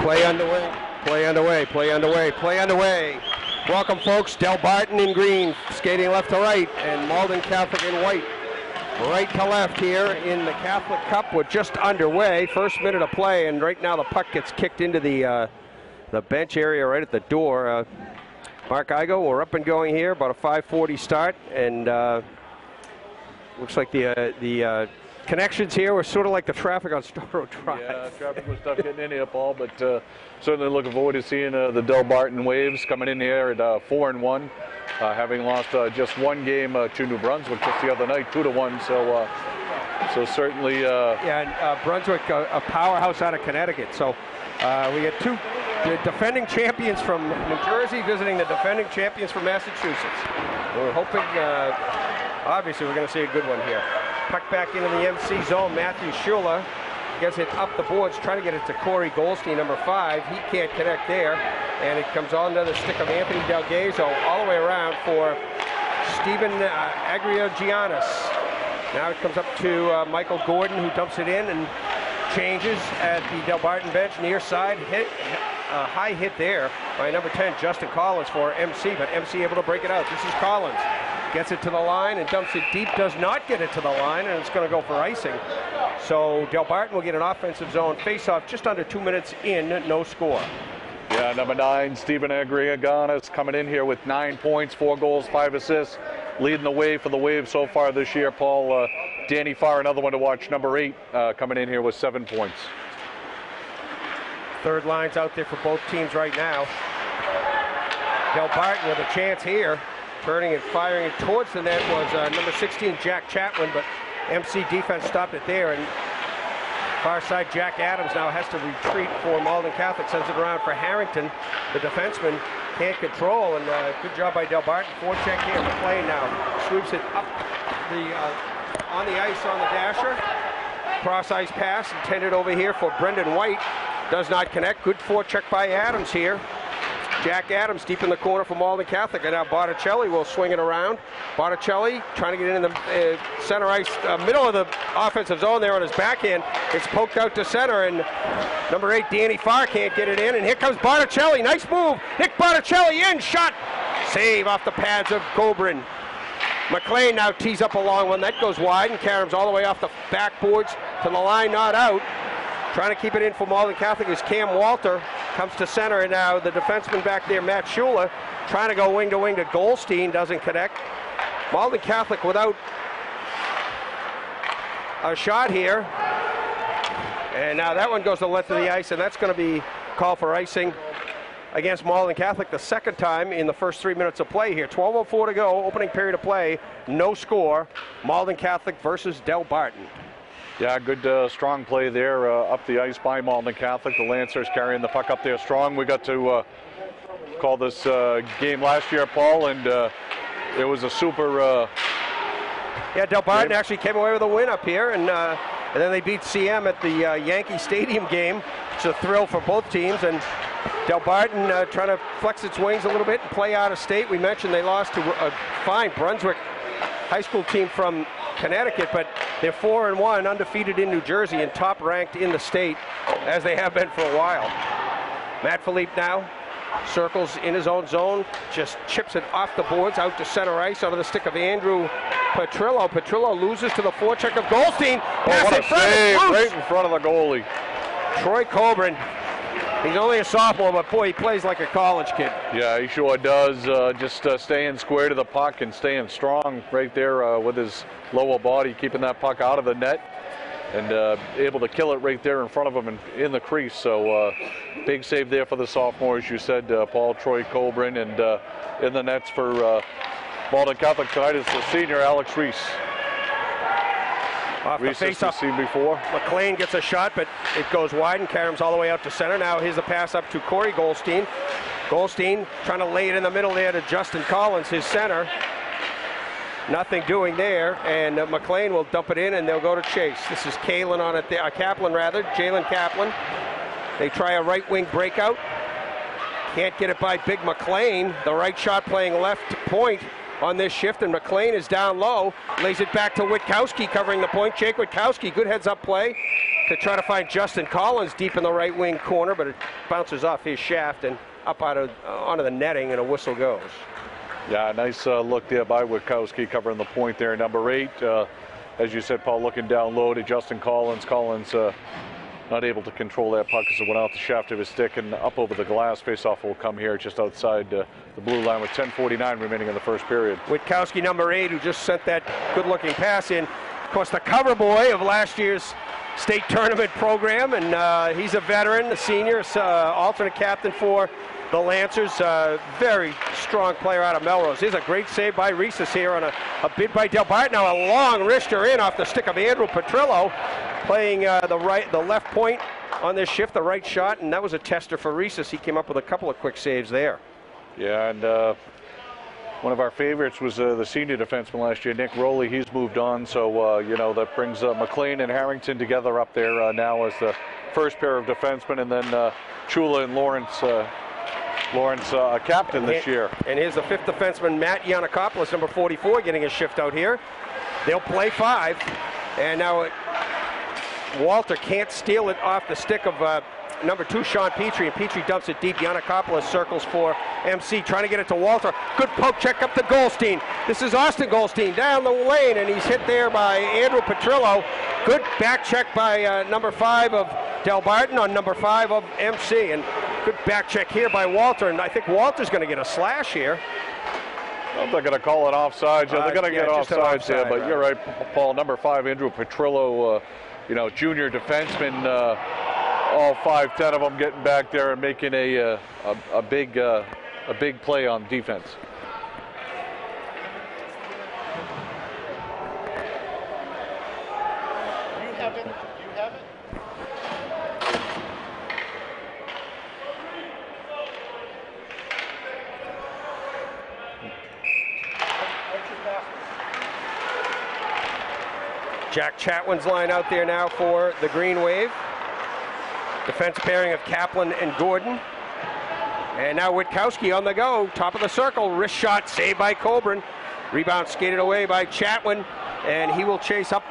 Play underway, play underway, play underway, play underway. Welcome, folks. Delbarton in green, skating left to right, and Malden Catholic in white. Right to left here in the Catholic Cup. We're just underway. First minute of play, and right now the puck gets kicked into the bench area right at the door. Mark Igo, we're up and going here. About a 5:40 start, and looks like the connections here were sort of like the traffic on Storrow Drive. Yeah, traffic was tough getting in here, Paul, but certainly looking forward to seeing the Delbarton Waves coming in here at 4-1, having lost just one game to New Brunswick just the other night, 2-1. So certainly. Yeah, and Brunswick, a powerhouse out of Connecticut. So we get the defending champions from New Jersey visiting the defending champions from Massachusetts. We're hoping, obviously, we're going to see a good one here. Puck back into the MC zone. Matthew Schuler gets it up the boards, trying to get it to Corey Goldstein, number 5. He can't connect there, and it comes on to the stick of Anthony Delgazo all the way around for Stephen Agriogiannis. Now it comes up to Michael Gordon, who dumps it in and changes at the Delbarton bench, near side. High hit there by number 10, Justin Collins, for MC, but MC able to break it out. This is Collins. Gets it to the line and dumps it deep, does not get it to the line, and it's going to go for icing. So Delbarton will get an offensive zone face-off just under 2 minutes in, no score. Yeah, number 9, Stephen Agriogiannis, coming in here with 9 points, 4 goals, 5 assists, leading the way for the Waves so far this year. Paul, Danny Farr, another one to watch, number 8, coming in here with 7 points. Third line's out there for both teams right now. Delbarton with a chance here. Turning and firing it towards the net was number 16, Jack Chatwin, but MC defense stopped it there. And far side, Jack Adams now has to retreat for Malden Catholic, sends it around for Harrington. The defenseman can't control, and good job by Delbarton. Forecheck here for play now. Sweeps it up on the ice on the dasher. Cross ice pass intended over here for Brendan White. Does not connect. Good forecheck by Adams here. Jack Adams deep in the corner for Malden Catholic, and now Botticelli will swing it around. Botticelli trying to get it in the center ice, middle of the offensive zone there on his backhand. It's poked out to center, and number 8, Danny Farr, can't get it in, and here comes Botticelli. Nice move. Nick Botticelli in, shot. Save off the pads of Cobrin. McLean now tees up a long one. That goes wide, and caroms all the way off the backboards to the line, not out. Trying to keep it in for Malden Catholic is Cam Walter. Comes to center, and now the defenseman back there, Matt Schuler, trying to go wing to wing to Goldstein, doesn't connect. Malden Catholic without a shot here. And now that one goes to the left of the ice, and that's going to be called for icing against Malden Catholic the second time in the first 3 minutes of play here. 12:04 to go, opening period of play, no score. Malden Catholic versus Delbarton. Yeah, good strong play there up the ice by Malden Catholic. The Lancers carrying the puck up there strong. We got to call this game last year, Paul, and it was a super yeah, Delbarton game. actually came away with a win up here, and then they beat CM at the Yankee Stadium game. It's a thrill for both teams, and Delbarton trying to flex its wings a little bit and play out of state. We mentioned they lost to a fine Brunswick high school team from Connecticut, but they're 4-1, undefeated in New Jersey, and top ranked in the state, as they have been for a while. Matt Philippe now circles in his own zone, just chips it off the boards out to center ice onto the stick of Andrew Petrillo. Petrillo loses to the forecheck of Goldstein. Oh, what a save right in front of the goalie. Troy Cobrin. He's only a sophomore, but boy, he plays like a college kid. Yeah, he sure does. Just staying square to the puck and staying strong right there with his lower body, keeping that puck out of the net, and able to kill it right there in front of him in the crease. So big save there for the sophomore, as you said, Paul. Troy Cobrin, and in the nets for Malden Catholic tonight is the senior Alex Reese. Off the face-off, seen before. McLean gets a shot, but it goes wide and caroms all the way out to center. Now here's the pass up to Corey Goldstein. Goldstein trying to lay it in the middle there to Justin Collins, his center. Nothing doing there, and McLean will dump it in, and they'll go to Chase. This is Kaplan on it there, Kaplan rather, Jalen Kaplan. They try a right wing breakout. Can't get it by Big McLean. The right shot playing left point on this shift, and McLean is down low, lays it back to Witkowski covering the point. Jake Witkowski, good heads-up play to try to find Justin Collins deep in the right wing corner, but it bounces off his shaft and up onto the netting, and a whistle goes. Yeah, nice look there by Witkowski covering the point there. Number 8, as you said, Paul, looking down low to Justin Collins. Collins not able to control that puck as it went out the shaft of his stick and up over the glass. Faceoff will come here just outside the blue line with 10:49 remaining in the first period. Witkowski, number 8, who just sent that good-looking pass in. Of course, the cover boy of last year's state tournament program, and he's a veteran, a senior, alternate captain for the Lancers. Very strong player out of Melrose. Here's a great save by Rhesus here on a bid by Delbarton. Now a long wrister in off the stick of Andrew Petrillo, playing the left point on this shift, the right shot, and that was a tester for Rhesus. He came up with a couple of quick saves there. Yeah, and one of our favorites was the senior defenseman last year, Nick Rowley. He's moved on, so you know, that brings McLean and Harrington together up there now as the first pair of defensemen, and then Chula and Lawrence a captain this year. And here's the 5th defenseman, Matt Yanakopoulos, number 44, getting a shift out here. They'll play 5, and now Walter can't steal it off the stick of number 2, Sean Petrie, and Petrie dumps it deep. Yanakopoulos circles for MC, trying to get it to Walter. Good poke check up to Goldstein. This is Austin Goldstein down the lane, and he's hit there by Andrew Petrillo. Good back check by number 5 of Delbarton on number 5 of MC, and good back check here by Walter, and I think Walter's going to get a slash here. Well, they're going to call it offsides. They're going to get offsides there, but right. You're right, Paul. Number 5, Andrew Petrillo, you know, junior defenseman, all 5-10 of them getting back there and making a big play on defense. You have it. Jack Chatwin's line out there now for the Green Wave. Defense pairing of Kaplan and Gordon. And now Witkowski on the go, top of the circle, wrist shot, saved by Coburn. Rebound skated away by Chatwin, and he will chase up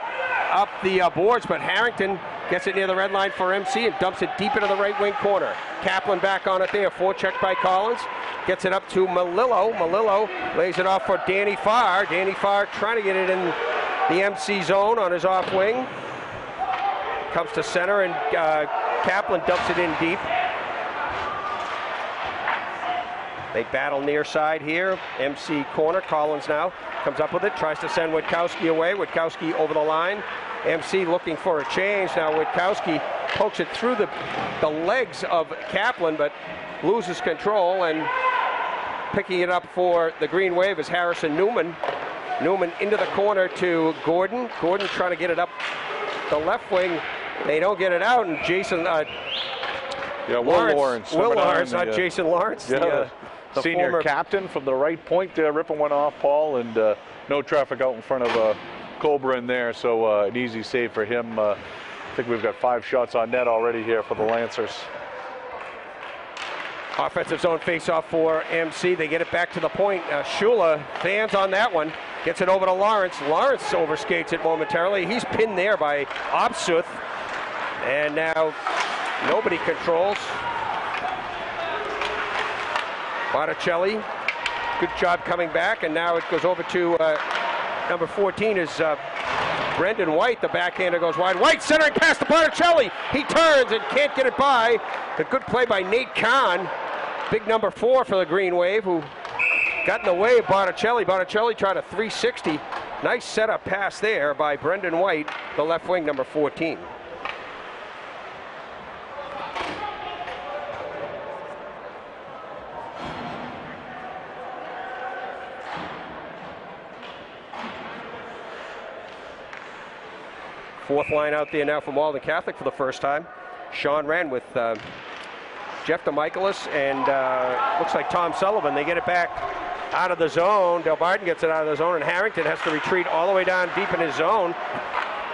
the boards, but Harrington gets it near the red line for MC and dumps it deep into the right wing corner. Kaplan back on it there, forecheck by Collins. Gets it up to Malillo. Malillo lays it off for Danny Farr. Danny Farr trying to get it in the MC zone on his off wing. Comes to center, and Kaplan dumps it in deep. They battle near side here. MC corner. Collins now comes up with it, tries to send Witkowski away. Witkowski over the line. MC looking for a change. Now Witkowski pokes it through the legs of Kaplan, but loses control, and picking it up for the Green Wave is Harrison Newman. Newman into the corner to Gordon. Gordon trying to get it up the left wing. They don't get it out, and Jason Will Lawrence, not Jason Lawrence. Yeah, the senior former captain from the right point there. Ripping one off, Paul, and no traffic out in front of Cobra in there, so an easy save for him. I think we've got 5 shots on net already here for the Lancers. Offensive zone face-off for MC. They get it back to the point. Shula fans on that one. Gets it over to Lawrence. Lawrence overskates it momentarily. He's pinned there by Obsuth. And now nobody controls. Botticelli, good job coming back. And now it goes over to number 14 is Brendan White. The backhander goes wide. White centering pass to Botticelli. He turns and can't get it by. A good play by Nate Kahn. Big number 4 for the Green Wave, who got in the way of Botticelli. Botticelli tried a 360. Nice setup pass there by Brendan White, the left wing, number 14. Fourth line out there now for Malden Catholic for the first time. Sean Wren with Jeff DeMichaelis and looks like Tom Sullivan. They get it back out of the zone. Delbarton gets it out of the zone, and Harrington has to retreat all the way down deep in his zone.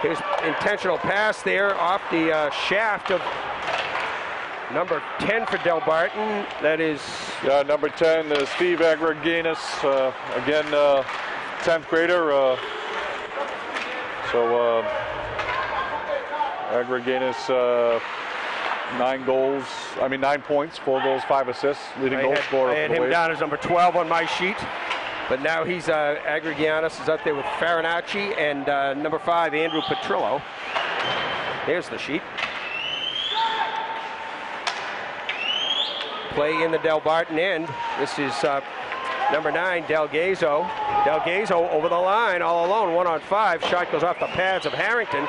His intentional pass there off the shaft of Number 10 for Delbarton. That is... Yeah, number 10, Steve Agriganis. Again, 10th grader. So Agriganis, 9 points, 4 goals, 5 assists, leading goal scorer. I had him down as number 12 on my sheet. But now he's Agriganis is up there with Farinacci and number 5, Andrew Petrillo. There's the sheet. Play in the Delbarton end. This is number 9, Delgazo. Delgazo over the line, all alone, 1-on-5. Shot goes off the pads of Harrington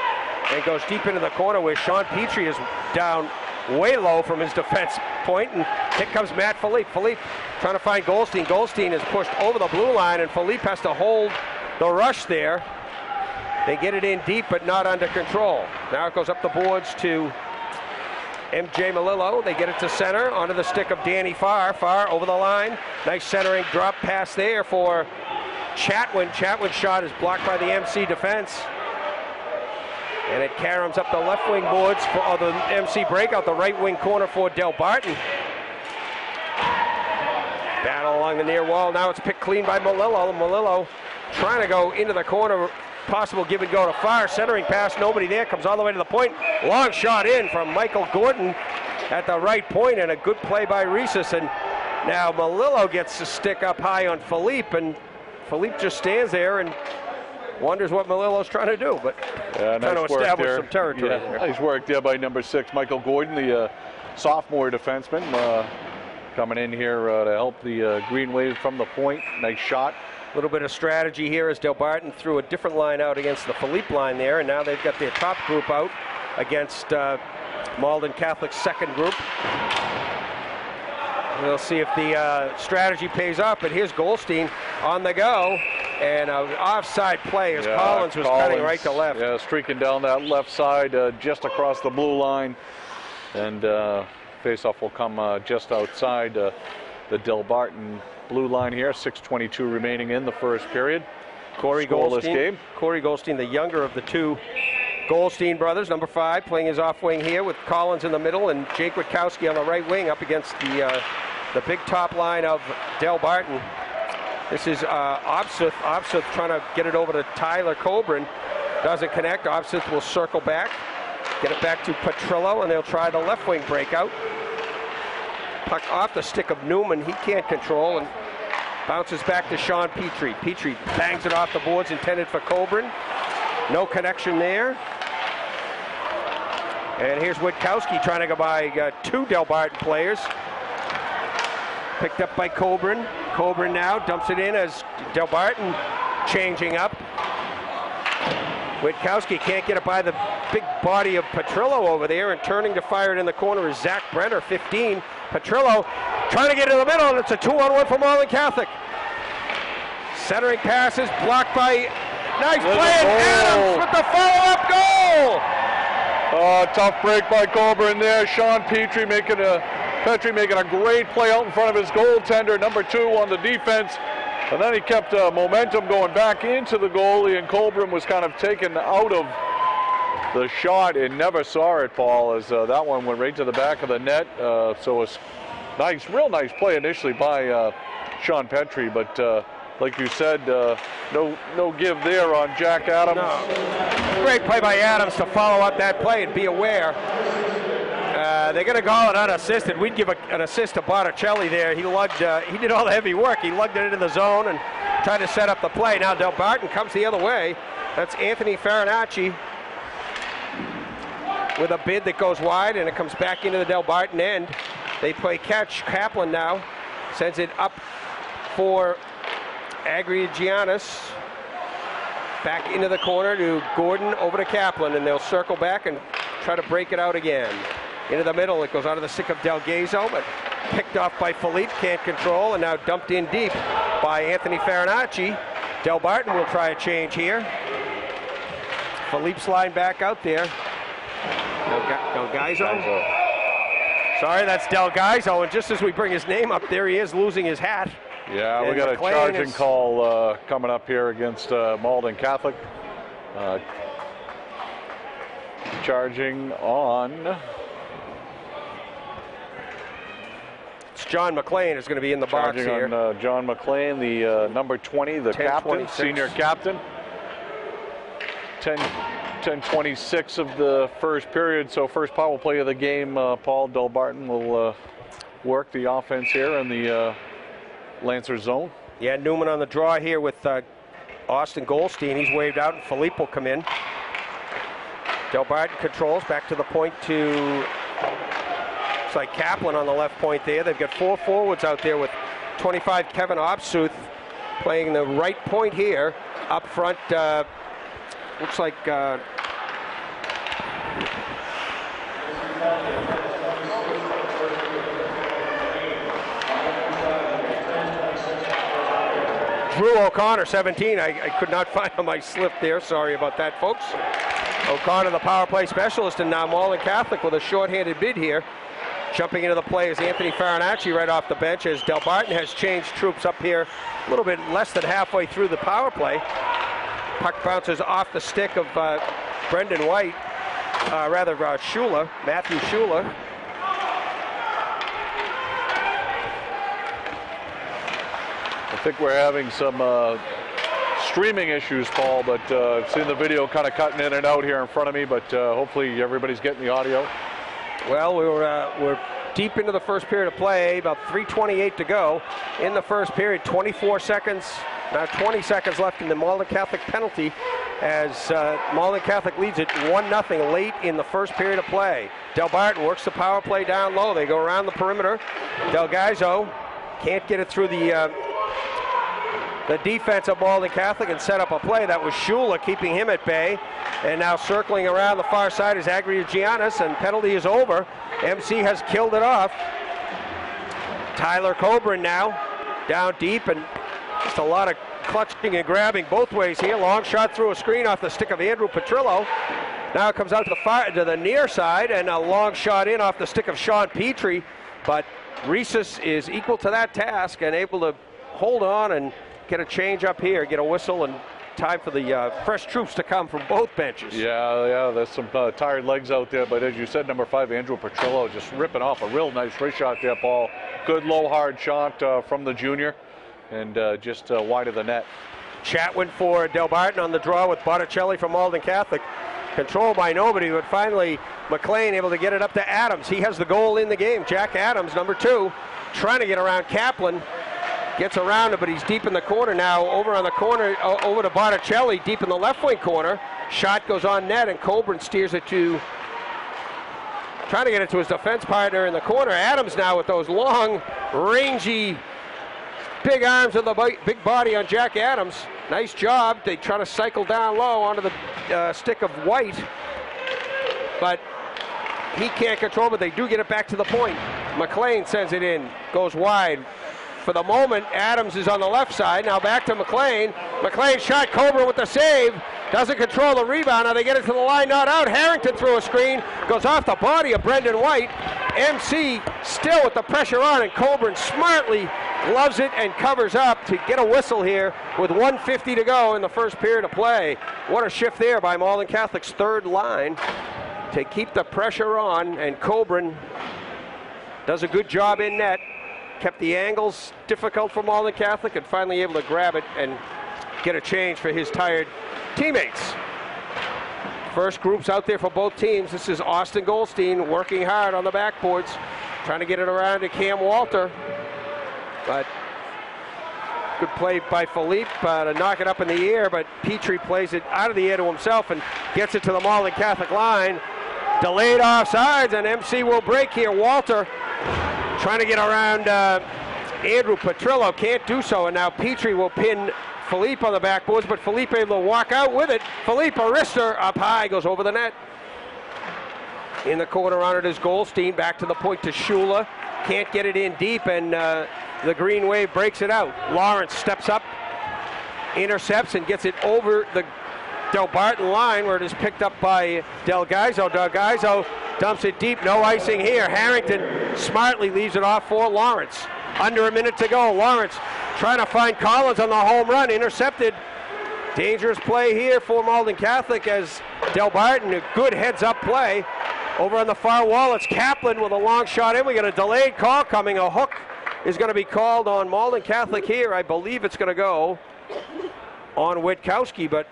and goes deep into the corner where Sean Petrie is down way low from his defense point. And here comes Matt Philippe. Philippe trying to find Goldstein. Goldstein is pushed over the blue line, and Philippe has to hold the rush there. They get it in deep, but not under control. Now it goes up the boards to MJ Malillo. They get it to center onto the stick of Danny Farr. Farr over the line. Nice centering drop pass there for Chatwin. Chatwin's shot is blocked by the MC defense. And it caroms up the left wing boards for the MC breakout, the right wing corner for Delbarton. Battle along the near wall. Now it's picked clean by Malillo. Malillo trying to go into the corner. Possible give and go to Farr. Centering pass, nobody there. Comes all the way to the point. Long shot in from Michael Gordon at the right point, and a good play by Rhesus. And now Malillo gets the stick up high on Philippe, and Philippe just stands there and wonders what Malillo's trying to do, but trying to establish some territory there. Nice work there by number 6, Michael Gordon, the sophomore defenseman, coming in here to help the Green Wave from the point. Nice shot. A little bit of strategy here as Delbarton threw a different line out against the Philippe line there, and now they've got their top group out against Malden Catholic's second group. We'll see if the strategy pays off, but here's Goldstein on the go, and an offside play as Collins was cutting right to left. Yeah, streaking down that left side just across the blue line, and faceoff will come just outside the Delbarton blue line here. 6:22 remaining in the first period. Corey Goldstein, the younger of the two Goldstein brothers, number 5, playing his off wing here with Collins in the middle and Jake Witkowski on the right wing up against the big top line of Delbarton. This is Opsith. Opsith trying to get it over to Tyler Coburn. Doesn't connect. Opsith will circle back, get it back to Petrillo, and they'll try the left wing breakout. Puck off the stick of Newman. He can't control and bounces back to Sean Petrie. Petrie bangs it off the boards, intended for Coburn. No connection there. And here's Witkowski trying to go by 2 Delbarton players. Picked up by Coburn. Coburn now dumps it in as Delbarton changing up. Witkowski can't get it by the big body of Petrillo over there, and turning to fire it in the corner is Zach Brenner, 15. Petrillo trying to get in the middle, and it's a 2-on-1 for Malden Catholic. Centering pass is blocked by, nice play, and Adams with the follow-up goal! Tough break by Coburn there. Sean Petrie making a great play out in front of his goaltender, number 2 on the defense. And then he kept momentum going back into the goalie, and Coburn was kind of taken out of the shot and never saw it, Paul, as that one went right to the back of the net. So it's nice, real nice play initially by Sean Petrie, but like you said, no give there on Jack Adams. No. Great play by Adams to follow up that play, and be aware. They're going to call it unassisted. We'd give an assist to Botticelli there. He did all the heavy work. He lugged it into the zone and tried to set up the play. Now Delbarton comes the other way. That's Anthony Farinacci with a bid that goes wide, and it comes back into the Delbarton end. They play catch. Kaplan now sends it up for Agrigianis. Back into the corner to Gordon, over to Kaplan, and they'll circle back and try to break it out again. Into the middle, it goes out of the stick of Delgazo, but picked off by Philippe, can't control, and now dumped in deep by Anthony Farinacci. Delbarton will try a change here. Philippe's line back out there. Delgazo. Sorry, that's Delgazo, and just as we bring his name up, there he is losing his hat. Yeah, we got a charging call coming up here against Malden Catholic. Charging on John McLean is going to be in the box here. On John McLean, the number 20, the captain, 26. senior captain. 10:26 of the first period, so first power play of the game. Paul Delbarton will work the offense here in the Lancer zone. Yeah, Newman on the draw here with Austin Goldstein. He's waved out, and Philippe will come in. Delbarton controls back to the point to, it's like Kaplan on the left point there. They've got 4 forwards out there with 25 Kevin Obsuth playing the right point here. Up front, looks like Drew O'Connor, 17. I could not find on my slip there. Sorry about that, folks. O'Connor, the power play specialist, and now Malden Catholic with a shorthanded bid here. Jumping into the play is Anthony Farinacci right off the bench, as Delbarton has changed troops up here a little bit less than halfway through the power play. Puck bounces off the stick of Brendan White, Shula, Matthew Shula. I think we're having some streaming issues, Paul, but I've seen the video kind of cutting in and out here in front of me, but hopefully everybody's getting the audio. Well, we're deep into the first period of play, about 3:28 to go in the first period. 24 seconds, now 20 seconds left in the Malden Catholic penalty, as Malden Catholic leads it 1-0 late in the first period of play. Delbarton works the power play down low. They go around the perimeter. Delgaizo can't get it through the defense of Malden Catholic and set up a play. That was Shula keeping him at bay. And now circling around the far side is Agriagiannis, and penalty is over. MC has killed it off. Tyler Coburn now down deep, and just a lot of clutching and grabbing both ways here. Long shot through a screen off the stick of Andrew Petrillo. Now it comes out to the near side, and a long shot in off the stick of Sean Petrie. But Reeses is equal to that task and able to hold on and get a change up here, get a whistle, and time for the fresh troops to come from both benches. Yeah, there's some tired legs out there, but as you said, number 5, Andrew Petrillo, just ripping off a real nice wrist shot there, Paul. Good low, hard shot from the junior, and just wide of the net. Chatwin for Delbarton on the draw with Botticelli from Malden Catholic. Controlled by nobody, but finally McLean able to get it up to Adams. He has the goal in the game. Jack Adams, number 2, trying to get around Kaplan. Gets around him, but he's deep in the corner now. Over on the corner, over to Botticelli, deep in the left wing corner. Shot goes on net, and Coburn steers it to, trying to get it to his defense partner in the corner. Adams now with those long, rangy, big arms of the big body on Jack Adams. Nice job. They try to cycle down low onto the stick of White, but he can't control it. They do get it back to the point. McLean sends it in, goes wide. For the moment, Adams is on the left side. Now back to McLean. McLean shot, Coburn with the save. Doesn't control the rebound. Now they get it to the line, not out. Harrington through a screen. Goes off the body of Brendan White. MC still with the pressure on, and Coburn smartly gloves it and covers up to get a whistle here with 1:50 to go in the first period of play. What a shift there by Malden Catholic's third line to keep the pressure on, and Coburn does a good job in net. Kept the angles difficult for Malden Catholic, and finally able to grab it and get a change for his tired teammates. First groups out there for both teams. This is Austin Goldstein working hard on the backboards, trying to get it around to Cam Walter. But good play by Philippe to knock it up in the air, but Petrie plays it out of the air to himself and gets it to the Malden Catholic line. Delayed offsides, and MC will break here. Walter trying to get around Andrew Petrillo, can't do so, and now Petrie will pin Philippe on the backboards, but Philippe able to walk out with it. Philippe Arister up high, goes over the net. In the corner on it is Goldstein, back to the point to Shula. Can't get it in deep, and the Green Wave breaks it out. Lawrence steps up, intercepts, and gets it over the Delbarton line, where it is picked up by Delgaizo. Delgaizo dumps it deep, no icing here. Harrington smartly leaves it off for Lawrence. Under a minute to go. Lawrence trying to find Collins on the home run, intercepted. Dangerous play here for Malden Catholic as Delbarton, a good heads-up play. Over on the far wall, it's Kaplan with a long shot in. We got a delayed call coming, a hook is going to be called on Malden Catholic here. I believe it's going to go on Witkowski, but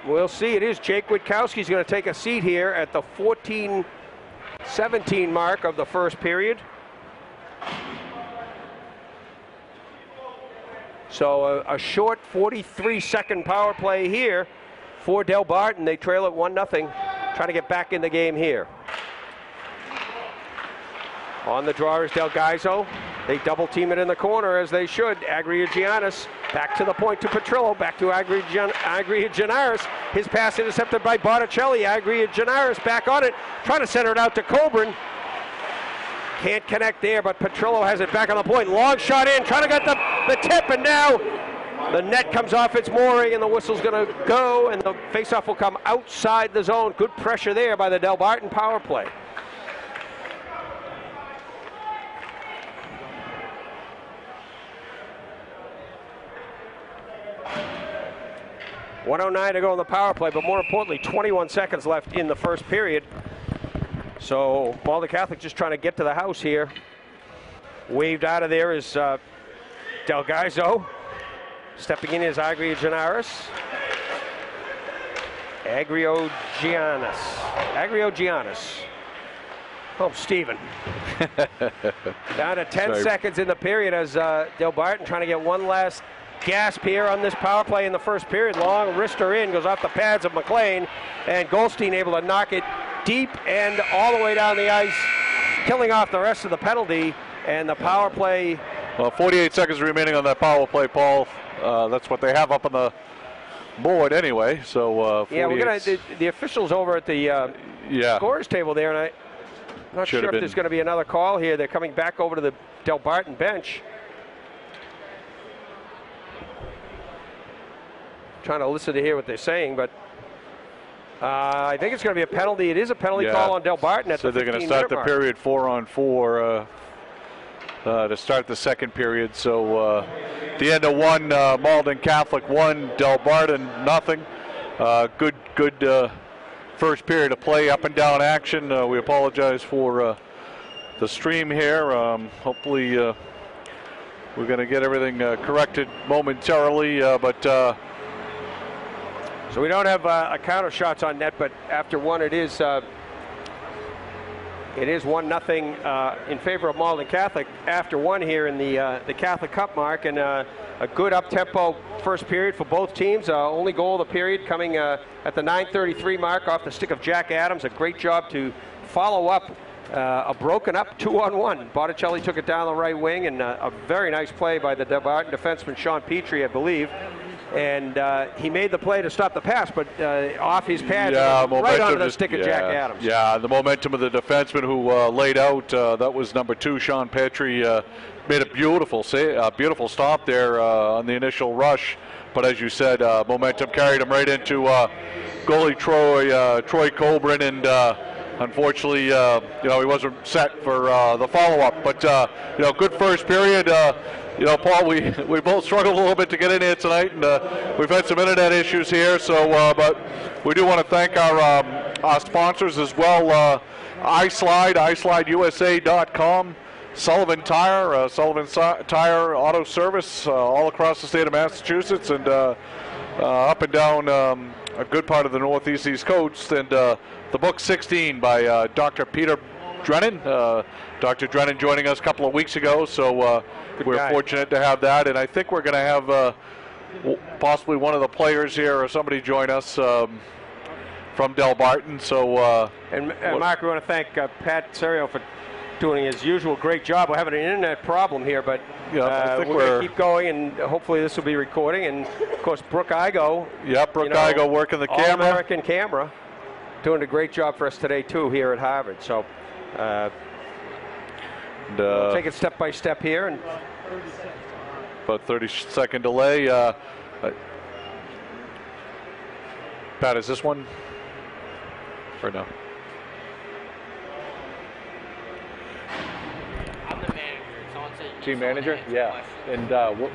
we'll see. It is Jake Witkowski's going to take a seat here at the 14-17 mark of the first period. So a short 43-second power play here for Delbarton. They trail it 1-0, trying to get back in the game here. On the draw is Delgaizo. They double team it in the corner as they should. Agriagianis back to the point to Petrillo, back to Agriagianaris. His pass intercepted by Botticelli. Agriagianaris back on it, trying to center it out to Coburn. Can't connect there, but Petrillo has it back on the point. Long shot in, trying to get the tip, and now the net comes off its mooring, and the whistle's going to go, and the faceoff will come outside the zone. Good pressure there by the Delbarton power play. .109 to go on the power play, but more importantly, 21 seconds left in the first period. So Malden Catholic just trying to get to the house here. Waved out of there is Delgaizo. Stepping in is Agriagianaris. Agriagianis. Oh, Stephen. Down to 10 seconds in the period as Delbarton trying to get one last gasp here on this power play in the first period. Long wrister in, goes off the pads of McLean, and Goldstein able to knock it deep and all the way down the ice, killing off the rest of the penalty, and the power play. Well, 48 seconds remaining on that power play, Paul. That's what they have up on the board anyway. So yeah, we're gonna the officials over at the scores table there, and I'm not sure if there's going to be another call here. They're coming back over to the Delbarton bench. Trying to listen to hear what they're saying, but I think it's going to be a penalty. It is a penalty call on Delbarton at the 15-minute mark. So they're going to start the period 4-on-4 to start the second period. So the end of one, Malden Catholic 1, Delbarton 0. Good first period of play, up and down action. We apologize for the stream here. Hopefully we're going to get everything corrected momentarily, but. So we don't have a counter shots on net, but after one, it is 1-0 in favor of Malden Catholic after one here in the Catholic Cup mark, and a good up-tempo first period for both teams. Only goal of the period coming at the 9:33 mark off the stick of Jack Adams. A great job to follow up a broken up 2-on-1. Botticelli took it down the right wing, and a very nice play by the Delbarton defenseman Sean Petrie, I believe. And he made the play to stop the pass, but off his pad, right onto the stick of Jack Adams. Yeah, the momentum of the defenseman who laid out, that was number 2, Sean Petrie, made a beautiful stop there on the initial rush. But as you said, momentum carried him right into goalie Troy Coburn, and unfortunately, he wasn't set for the follow-up. But good first period. Paul, we both struggled a little bit to get in here tonight, and we've had some internet issues here. So, but we do want to thank our sponsors as well. iSlideUSA.com, Sullivan Tire, Sullivan Tire Auto Service, all across the state of Massachusetts, and up and down a good part of the Northeast East Coast. And the book 16 by Dr. Peter Drennan. Dr. Drennan joining us a couple of weeks ago, so we're fortunate to have that. And I think we're going to have possibly one of the players here or somebody join us from Delbarton. So, and Mark, we want to thank Pat Serio for doing his usual great job. We're having an internet problem here, but we're going to keep going, and hopefully this will be recording. And of course, Brooke Igo. Yep, Brooke Igo working the camera. All-American camera. Doing a great job for us today too here at Harvard. So we'll take it step by step here, and about 30-second delay. Pat, is this one or no? I'm the manager. Someone said team manager? Yeah. And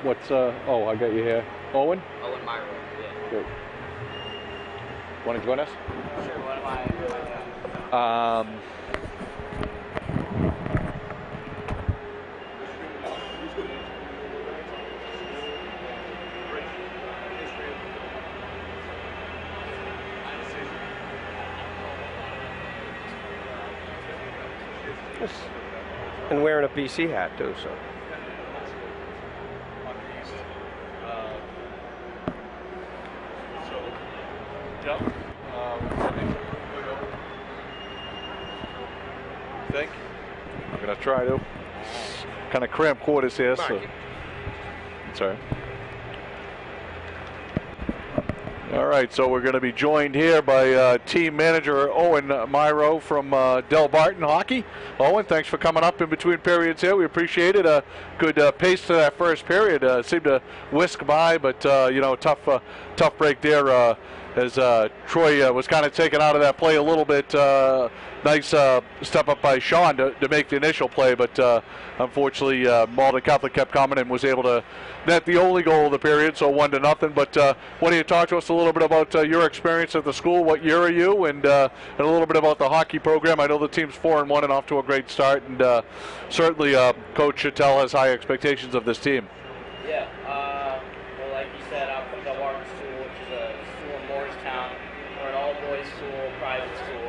what's oh, I got you here. Owen Myra. Yeah. Good. Want to join us? Sure. What am I? And wearing a BC hat too, so. Yep. Think I'm gonna try to. Kind of cramped quarters here, so. Sorry. All right, so we're going to be joined here by team manager Owen Myro from Delbarton Hockey. Owen, thanks for coming up in between periods here. We appreciate it. A good pace to that first period. Seemed to whisk by, but you know, tough break there as Troy was kind of taken out of that play a little bit. Nice step up by Sean to make the initial play, but unfortunately Malden Catholic kept coming and was able to net the only goal of the period, so 1-0. But why don't you talk to us a little bit about your experience at the school? What year are you? And a little bit about the hockey program. I know the team's 4-1 and off to a great start, and certainly Coach Chattel has high expectations of this team. Yeah, well, like you said, I'm from Delbarton School, which is a school in Morristown. We're an all-boys school, private school.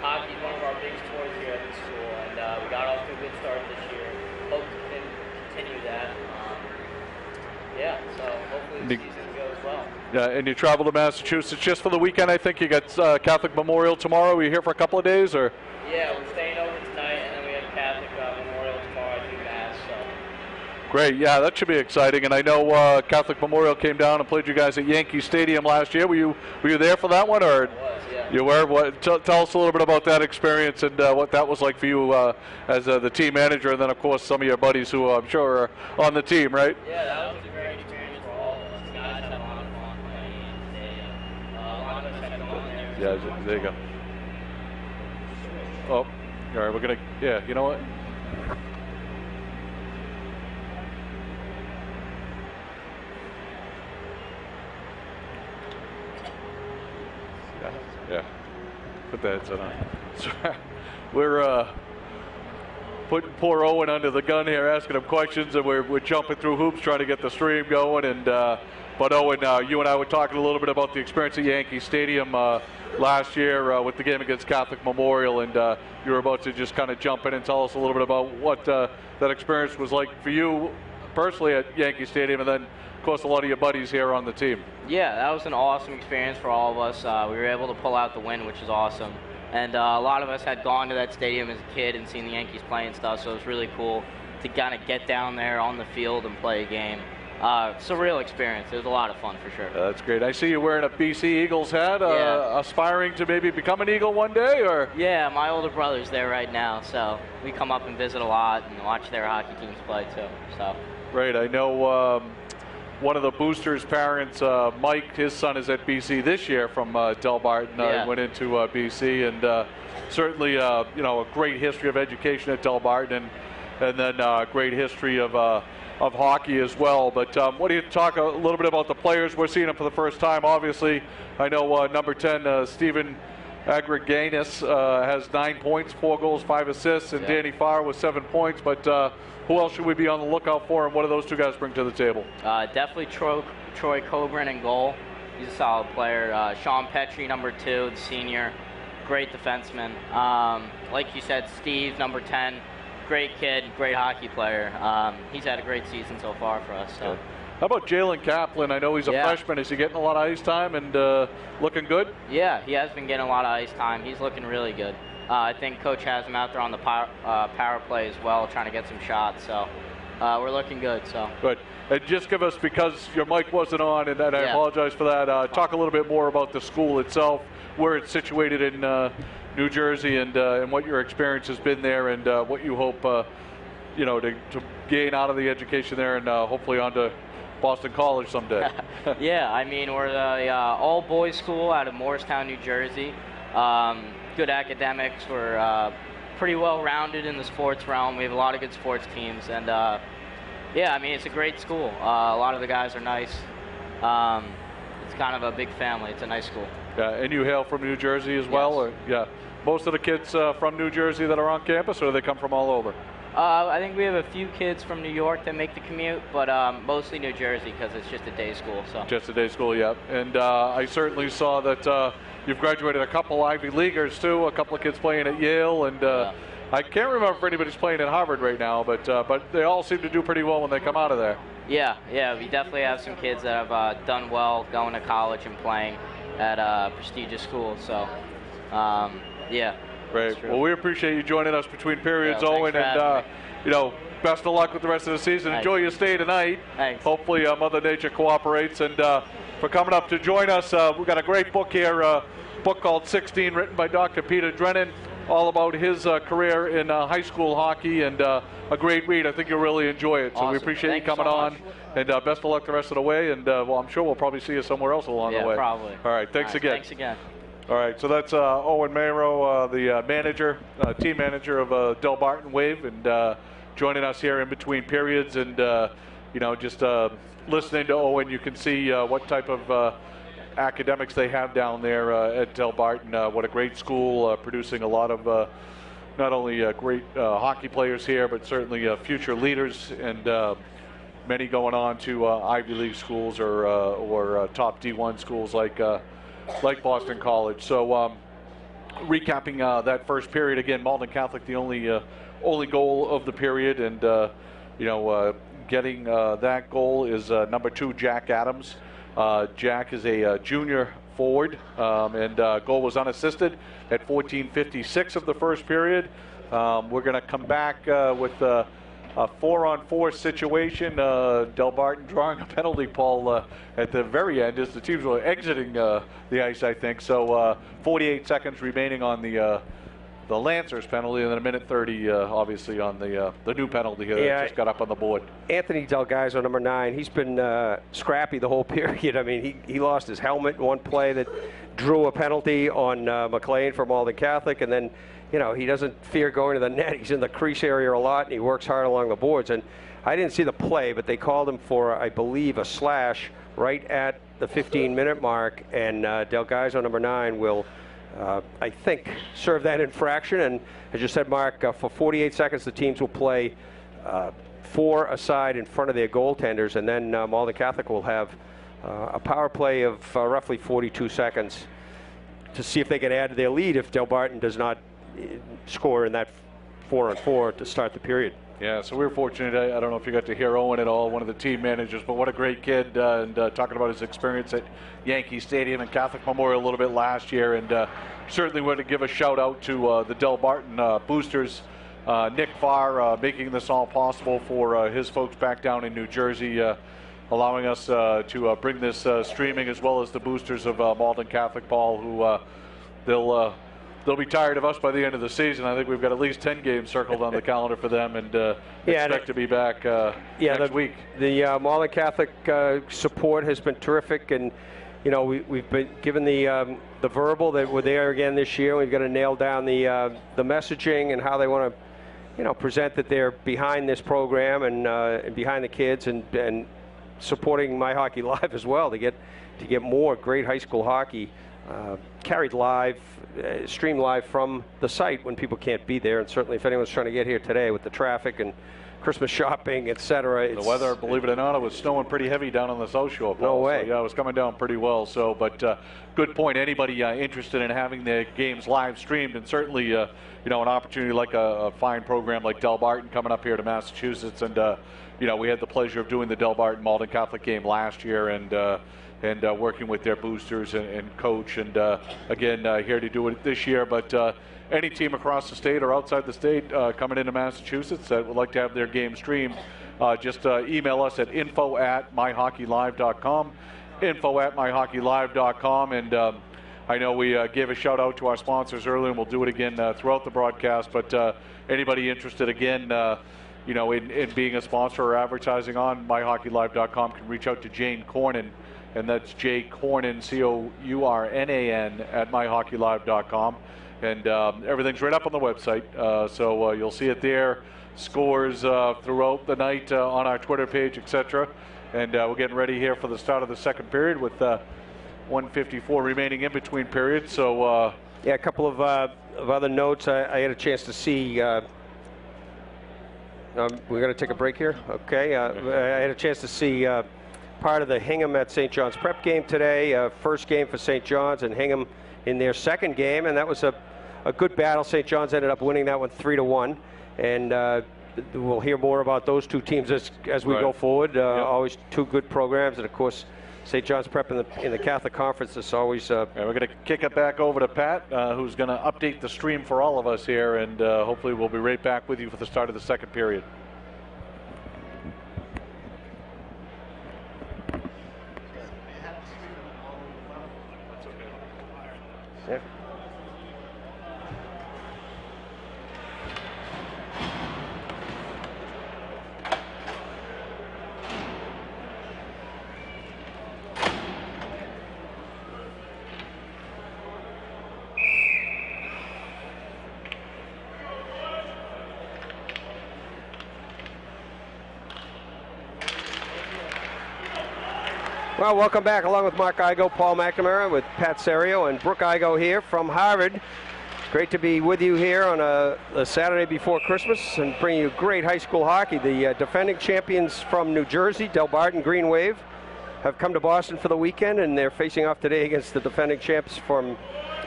Hockey is one of our biggest toys here at the school, and we got off to a good start this year. Hope to continue that. Yeah, so hopefully the season goes well. Yeah, and you travel to Massachusetts just for the weekend, I think. You got Catholic Memorial tomorrow. Are you here for a couple of days, or? Yeah, we're staying over tonight, and then we have Catholic Memorial tomorrow at UMass. So. Great, yeah, that should be exciting. And I know Catholic Memorial came down and played you guys at Yankee Stadium last year. Were you there for that one, or? I was, yeah. You were. Tell us a little bit about that experience and what that was like for you as the team manager, and then of course some of your buddies who I'm sure are on the team, right? Yeah, that was a great experience for all of us. Guys had a lot of fun playing in the stadium. A lot of us had gone there. Yeah, there you go. Oh, all right, we're gonna. Yeah, you know what? Yeah, put the headset on. So, we're putting poor Owen under the gun here, asking him questions, and we're jumping through hoops trying to get the stream going. And but Owen, you and I were talking a little bit about the experience at Yankee Stadium last year with the game against Catholic Memorial, and you were about to just kind of jump in and tell us a little bit about what that experience was like for you personally at Yankee Stadium, and then of course a lot of your buddies here on the team. Yeah, that was an awesome experience for all of us. We were able to pull out the win, which is awesome. And a lot of us had gone to that stadium as a kid and seen the Yankees play and stuff, so it was really cool to kind of get down there on the field and play a game. Surreal experience. It was a lot of fun for sure. That's great. I see you wearing a BC Eagles hat, Yeah. aspiring to maybe become an Eagle one day, or? Yeah, my older brother's there right now, so we come up and visit a lot and watch their hockey teams play too. So. Right. I know one of the boosters' parents, Mike, his son is at BC this year from Delbarton. Yeah. Went into BC, and certainly you know, a great history of education at Delbarton, and then a great history of hockey as well. But what do you talk a little bit about the players? We're seeing them for the first time, obviously. I know number 10, Stephen Agriganis, has 9 points, 4 goals, 5 assists, and Yeah. Danny Farr with 7 points. But who else should we be on the lookout for, and what do those two guys bring to the table? Definitely Troy Coburn in goal. He's a solid player. Sean Petrie, number 2, the senior, great defenseman. Like you said, Steve, number 10, great kid, great hockey player. He's had a great season so far for us. So. How about Jalen Kaplan? I know he's a Yeah. freshman. Is he getting a lot of ice time and looking good? Yeah, he has been getting a lot of ice time. He's looking really good. I think Coach has him out there on the power play as well, trying to get some shots. So we're looking good. So. Good. And just give us, because your mic wasn't on, and I Yeah. apologize for that, talk a little bit more about the school itself, where it's situated in New Jersey, and what your experience has been there, and what you hope you know, to gain out of the education there, and hopefully on to Boston College someday. Yeah, I mean, we're the all-boys school out of Morristown, New Jersey. Good academics. We're pretty well-rounded in the sports realm. We have a lot of good sports teams, and yeah, I mean, it's a great school. A lot of the guys are nice. It's kind of a big family. It's a nice school. Yeah, and you hail from New Jersey as well? Yes. Or, yeah. Most of the kids from New Jersey that are on campus, or do they come from all over? I think we have a few kids from New York that make the commute, but mostly New Jersey because it's just a day school. So. Just a day school, yeah. And I certainly saw that you've graduated a couple Ivy Leaguers too, a couple of kids playing at Yale, and I can't remember if anybody's playing at Harvard right now, but they all seem to do pretty well when they come out of there. Yeah, we definitely have some kids that have done well going to college and playing at prestigious schools. So, yeah. Great. Well, we appreciate you joining us between periods, Owen, and best of luck with the rest of the season. Thanks. Enjoy your stay tonight. Thanks. Hopefully, Mother Nature cooperates, and for coming up to join us, we've got a great book here, a book called 16, written by Dr. Peter Drennan, all about his career in high school hockey, and a great read. I think you'll really enjoy it. So awesome. we appreciate Thank you coming so on, and best of luck the rest of the way. And well, I'm sure we'll probably see you somewhere else along the way. Yeah, probably. All right, thanks again. Thanks again. All right, so that's Owen Mayro, the manager, team manager of Delbarton Wave, and joining us here in between periods, and just listening to Owen, you can see what type of academics they have down there at Delbarton. What a great school, producing a lot of not only great hockey players here, but certainly future leaders, and many going on to Ivy League schools or top D1 schools like Boston College. So recapping that first period again, Malden Catholic the only goal of the period, and getting that goal is number 2, Jack Adams. Jack is a junior forward, and goal was unassisted at 14:56 of the first period. We're going to come back with a 4-on-4 situation. Delbarton drawing a penalty, Paul, at the very end as the teams were exiting the ice, I think. So 48 seconds remaining on the Lancers penalty, and then 1:30, obviously, on the new penalty here that just got up on the board. Anthony Delgaizo, number 9, he's been scrappy the whole period. I mean, he lost his helmet in one play that drew a penalty on McLean from Malden Catholic, and then he doesn't fear going to the net. He's in the crease area a lot, and he works hard along the boards. And I didn't see the play, but they called him for, I believe, a slash right at the 15-minute mark, and Delgaizo, number 9, will I think serve that infraction. And as you said, Mark, for 48 seconds the teams will play 4 aside in front of their goaltenders, and then Malden Catholic will have a power play of roughly 42 seconds to see if they can add to their lead if Delbarton does not score in that 4-on-4 to start the period. Yeah, so we were fortunate. I don't know if you got to hear Owen at all, one of the team managers, but what a great kid, and talking about his experience at Yankee Stadium and Catholic Memorial a little bit last year, and certainly want to give a shout out to the Delbarton boosters. Nick Farr making this all possible for his folks back down in New Jersey, allowing us to bring this streaming, as well as the boosters of Malden Catholic, Paul, who they'll be tired of us by the end of the season. I think we've got at least 10 games circled on the calendar for them, and expect to be back next week. The Malden Catholic support has been terrific, and we've been given the verbal that we're there again this year. We've got to nail down the messaging and how they want to present that they're behind this program and behind the kids, and supporting MyHockeyLive as well to get more great high school hockey carried live, streamed live from the site when people can't be there. And certainly if anyone's trying to get here today with the traffic and Christmas shopping, etc. The weather, believe it or not, it was snowing pretty heavy down on the South Shore, Paul. No way. So, yeah, it was coming down pretty well. So, but good point. Anybody interested in having their games live streamed, and certainly an opportunity like a fine program like Delbarton coming up here to Massachusetts, and we had the pleasure of doing the Delbarton Malden Catholic game last year, and working with their boosters and coach, and again here to do it this year. But any team across the state or outside the state coming into Massachusetts that would like to have their game streamed, just email us at info@myhockeylive.com, info@myhockeylive.com. And I know we gave a shout out to our sponsors earlier, and we'll do it again throughout the broadcast. But anybody interested, again, in being a sponsor or advertising on myhockeylive.com can reach out to Jane Cornan, and that's J Cornan, COURNAN, at myhockeylive.com. And everything's right up on the website, so you'll see it there. Scores throughout the night on our Twitter page, etc. And we're getting ready here for the start of the second period with 1:54 remaining in between periods. So yeah, a couple of other notes. I had a chance to see. We're going to take a break here. Okay. I had a chance to see part of the Hingham at St. John's prep game today. First game for St. John's, and Hingham in their second game, and that was a a good battle. St. John's ended up winning that one 3-1, and we'll hear more about those two teams as we go forward. Always two good programs, and of course St. John's Prep in the Catholic Conference is always. We're going to kick it back over to Pat, who's going to update the stream for all of us here, and hopefully we'll be right back with you for the start of the second period. Yeah. Well, welcome back, along with Mark Igo, Paul McNamara, with Pat Serio and Brooke Igo here from Harvard. It's great to be with you here on a Saturday before Christmas and bring you great high school hockey. The defending champions from New Jersey, Delbarton Green Wave, have come to Boston for the weekend, and they're facing off today against the defending champs from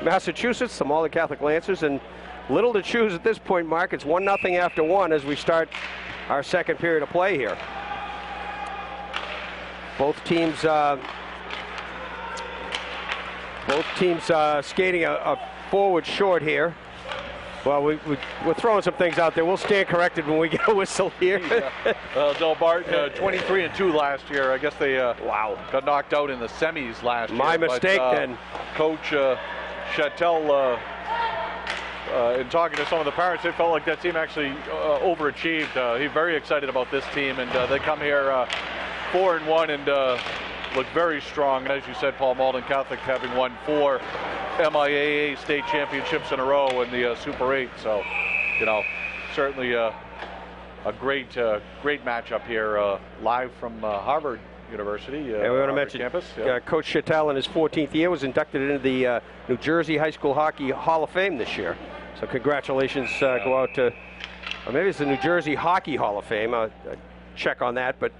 Massachusetts, the Malden Catholic Lancers. And little to choose at this point, Mark. It's 1-0 after 1 as we start our second period of play here. Both teams skating a forward short here. Well, we're throwing some things out there. We'll stand corrected when we get a whistle here. Delbarton 23-2 last year. I guess they got knocked out in the semis last year. My mistake then. Coach Chattel, in talking to some of the parents, they felt like that team actually overachieved. He's very excited about this team, and they come here 4-1 and look very strong. And as you said, Paul, Malden Catholic having won 4 MIAA state championships in a row in the Super 8. So, certainly a great matchup here, live from Harvard University. And we want to mention campus. Coach Chattel in his 14th year was inducted into the New Jersey High School Hockey Hall of Fame this year. So congratulations go out to, or maybe it's the New Jersey Hockey Hall of Fame. I'll check on that, but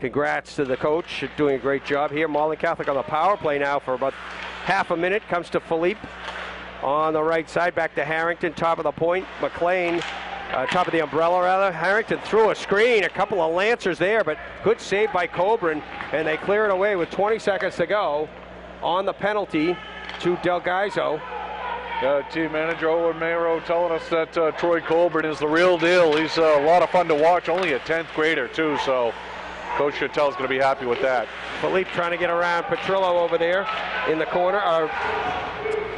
congrats to the coach, doing a great job here. Malden Catholic on the power play now for about half a minute. Comes to Philippe on the right side, back to Harrington, top of the point. McLean, top of the umbrella rather. Harrington threw a screen, a couple of Lancers there, but good save by Coburn, and they clear it away with 20 seconds to go on the penalty to Del Gaizo. Team manager Owen Mayro telling us that Troy Coburn is the real deal. He's a lot of fun to watch, only a 10th grader too, so Coach Chattel's going to be happy with that. Philippe trying to get around Petrillo over there in the corner.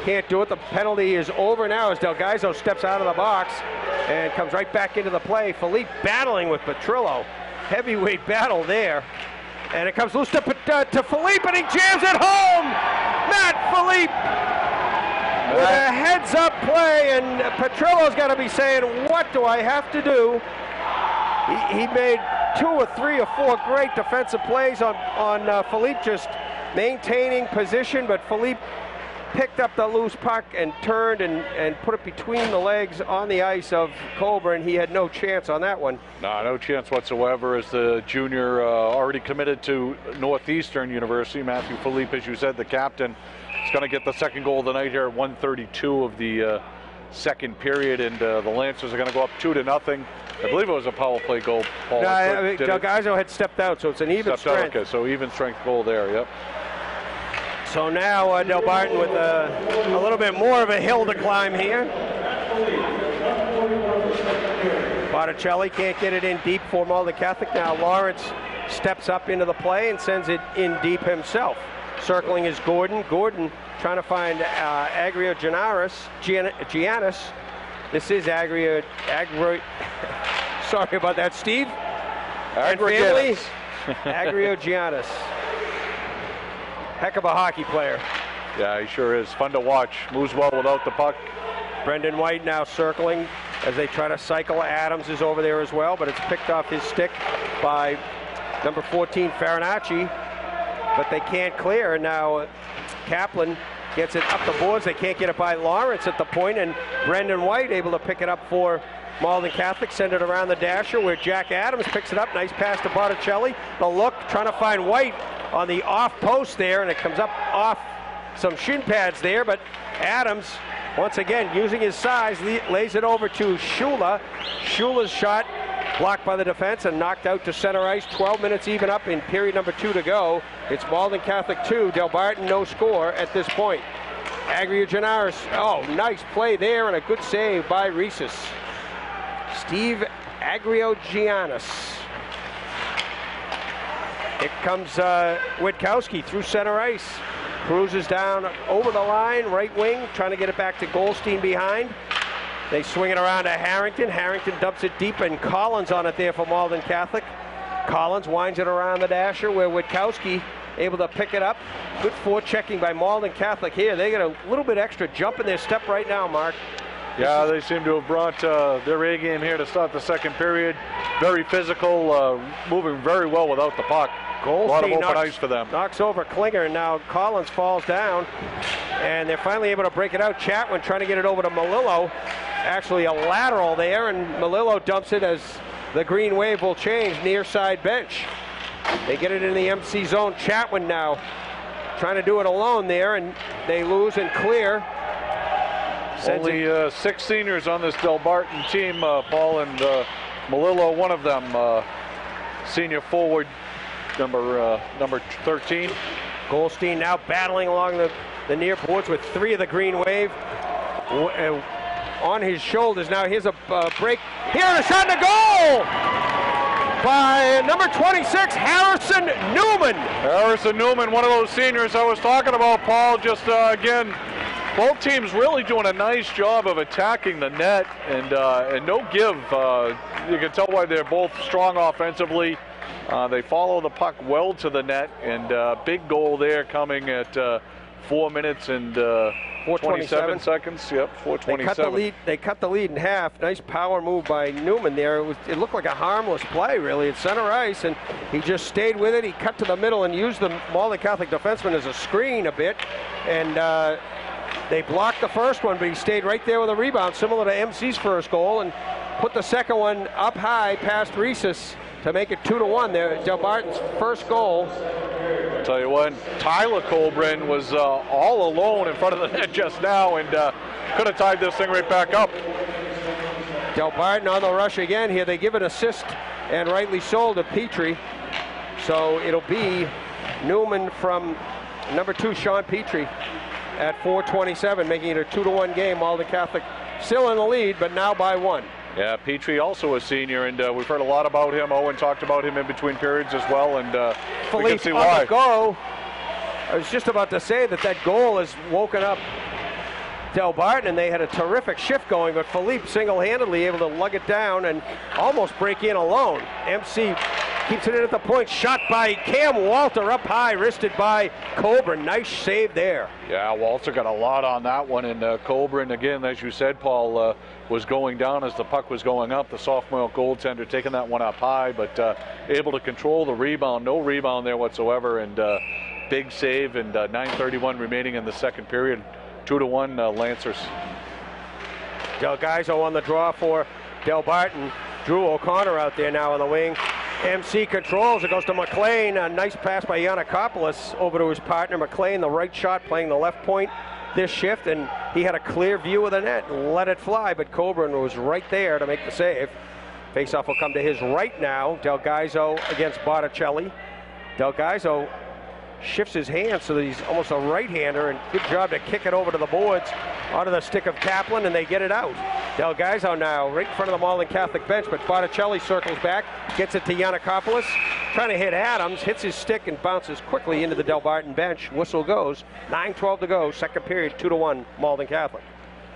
Can't do it. The penalty is over now as Del Gaizo steps out of the box and comes right back into the play. Philippe battling with Petrillo. Heavyweight battle there. And it comes loose to Philippe, and he jams it home! Matt Philippe with a heads-up play, and Petrillo's got to be saying, what do I have to do? He made 2 or 3 or 4 great defensive plays on Philippe, just maintaining position, but Philippe picked up the loose puck and turned and put it between the legs on the ice of Coburn. He had no chance on that one. No chance whatsoever, as the junior already committed to Northeastern University. Matthew Philippe, as you said, the captain, is going to get the second goal of the night here at 1:32 of the second period, and the Lancers are going to go up 2-0. I believe it was a power play goal, Paul. No, Del Gaizo had stepped out, so it's an even strength. Okay, so even strength goal there, yep. So now Delbarton with a little bit more of a hill to climb here. Botticelli can't get it in deep for Malden Catholic. Now Lawrence steps up into the play and sends it in deep himself. Circling is Gordon. Gordon trying to find Agrio Giannis. This is Agrio. Sorry about that, Steve. And family. Agrio Giannis. Heck of a hockey player. Yeah, he sure is. Fun to watch. Moves well without the puck. Brendan White now circling as they try to cycle. Adams is over there as well, but it's picked off his stick by number 14, Farinacci. But they can't clear. Now Kaplan gets it up the boards. They can't get it by Lawrence at the point, and Brendan White able to pick it up for Malden Catholic, send it around the dasher where Jack Adams picks it up. Nice pass to Botticelli. The look, trying to find White on the off post there, and it comes up off some shin pads there, but Adams once again, using his size, lays it over to Shula. Shula's shot blocked by the defense and knocked out to center ice. 12 minutes even up in period number 2 to go. It's Malden Catholic 2, Delbarton no score at this point. Agrio-Gianaris, oh, nice play there and a good save by Rhesus. Steve Agrio-Gianaris. It comes Witkowski through center ice. Cruises down over the line, right wing, trying to get it back to Goldstein behind. They swing it around to Harrington. Harrington dumps it deep, and Collins on it there for Malden Catholic. Collins winds it around the dasher where Witkowski able to pick it up. Good forechecking by Malden Catholic here. They get a little bit extra jump in their step right now, Mark. Yeah, they seem to have brought their A game here to start the second period. Very physical, moving very well without the puck. Goldstein a lot of open ice for them. Knocks over Klinger, and now Collins falls down, and they're finally able to break it out. Chatwin trying to get it over to Melillo. Actually a lateral there, and Melillo dumps it as the green wave will change near side bench. They get it in the MC zone. Chatwin now trying to do it alone there, and they lose and clear. Only 6 seniors on this Delbarton team, Paul, and Melillo, one of them, senior forward, number 13. Goldstein now battling along the near boards with 3 of the green wave. On his shoulders now. Here's a break. Here, and a shot to goal by number 26, Harrison Newman. Harrison Newman, one of those seniors I was talking about, Paul. Just again, both teams really doing a nice job of attacking the net and no give. You can tell why they're both strong offensively. They follow the puck well to the net, and big goal there coming at 4 minutes and 4:27 seconds. Yep, 4:27. They cut the lead in half. Nice power move by Newman there. It looked like a harmless play, really, at center ice, and he just stayed with it. He cut to the middle and used the Malden Catholic defenseman as a screen a bit, and they blocked the first one, but he stayed right there with a rebound, similar to MC's first goal, and put the second one up high past Rhesus to make it 2-1 there. Delbarton's first goal. I'll tell you what, Tyler Colbrin was all alone in front of the net just now, and could have tied this thing right back up. Delbarton on the rush again here. They give an assist, and rightly so, to Petrie. So it'll be Newman from number 2, Sean Petrie, at 4:27, making it a 2-1 game. Malden Catholic still in the lead, but now by 1. Yeah, Petrie also a senior, and we've heard a lot about him. Owen talked about him in between periods as well, and we can see why. Go. I was just about to say that goal has woken up Delbarton, and they had a terrific shift going, but Philippe single-handedly able to lug it down and almost break in alone. MC keeps it in at the point. Shot by Cam Walter up high, wristed by Colbrin. Nice save there. Yeah, Walter got a lot on that one, and Colbrin, again, as you said, Paul, was going down as the puck was going up. The sophomore goaltender taking that one up high, but able to control the rebound. No rebound there whatsoever, and big save, and 9:31 remaining in the second period. 2-1 Lancers. Delgaizo on the draw for Delbarton. Drew O'Connor out there now on the wing. MC controls. It goes to McLean. A nice pass by Yanakopoulos over to his partner. McLean, the right shot, playing the left point this shift, and he had a clear view of the net and let it fly, but Colbrin was right there to make the save. Faceoff will come to his right now. Delgaizo against Botticelli. Delgaizo shifts his hand so that he's almost a right-hander, and good job to kick it over to the boards onto the stick of Kaplan, and they get it out. Delgaizo now right in front of the Malden Catholic bench, but Botticelli circles back, gets it to Yanakopoulos, trying to hit Adams, hits his stick and bounces quickly into the Delbarton bench. Whistle goes. 9:12 to go, second period, 2-1 Malden Catholic.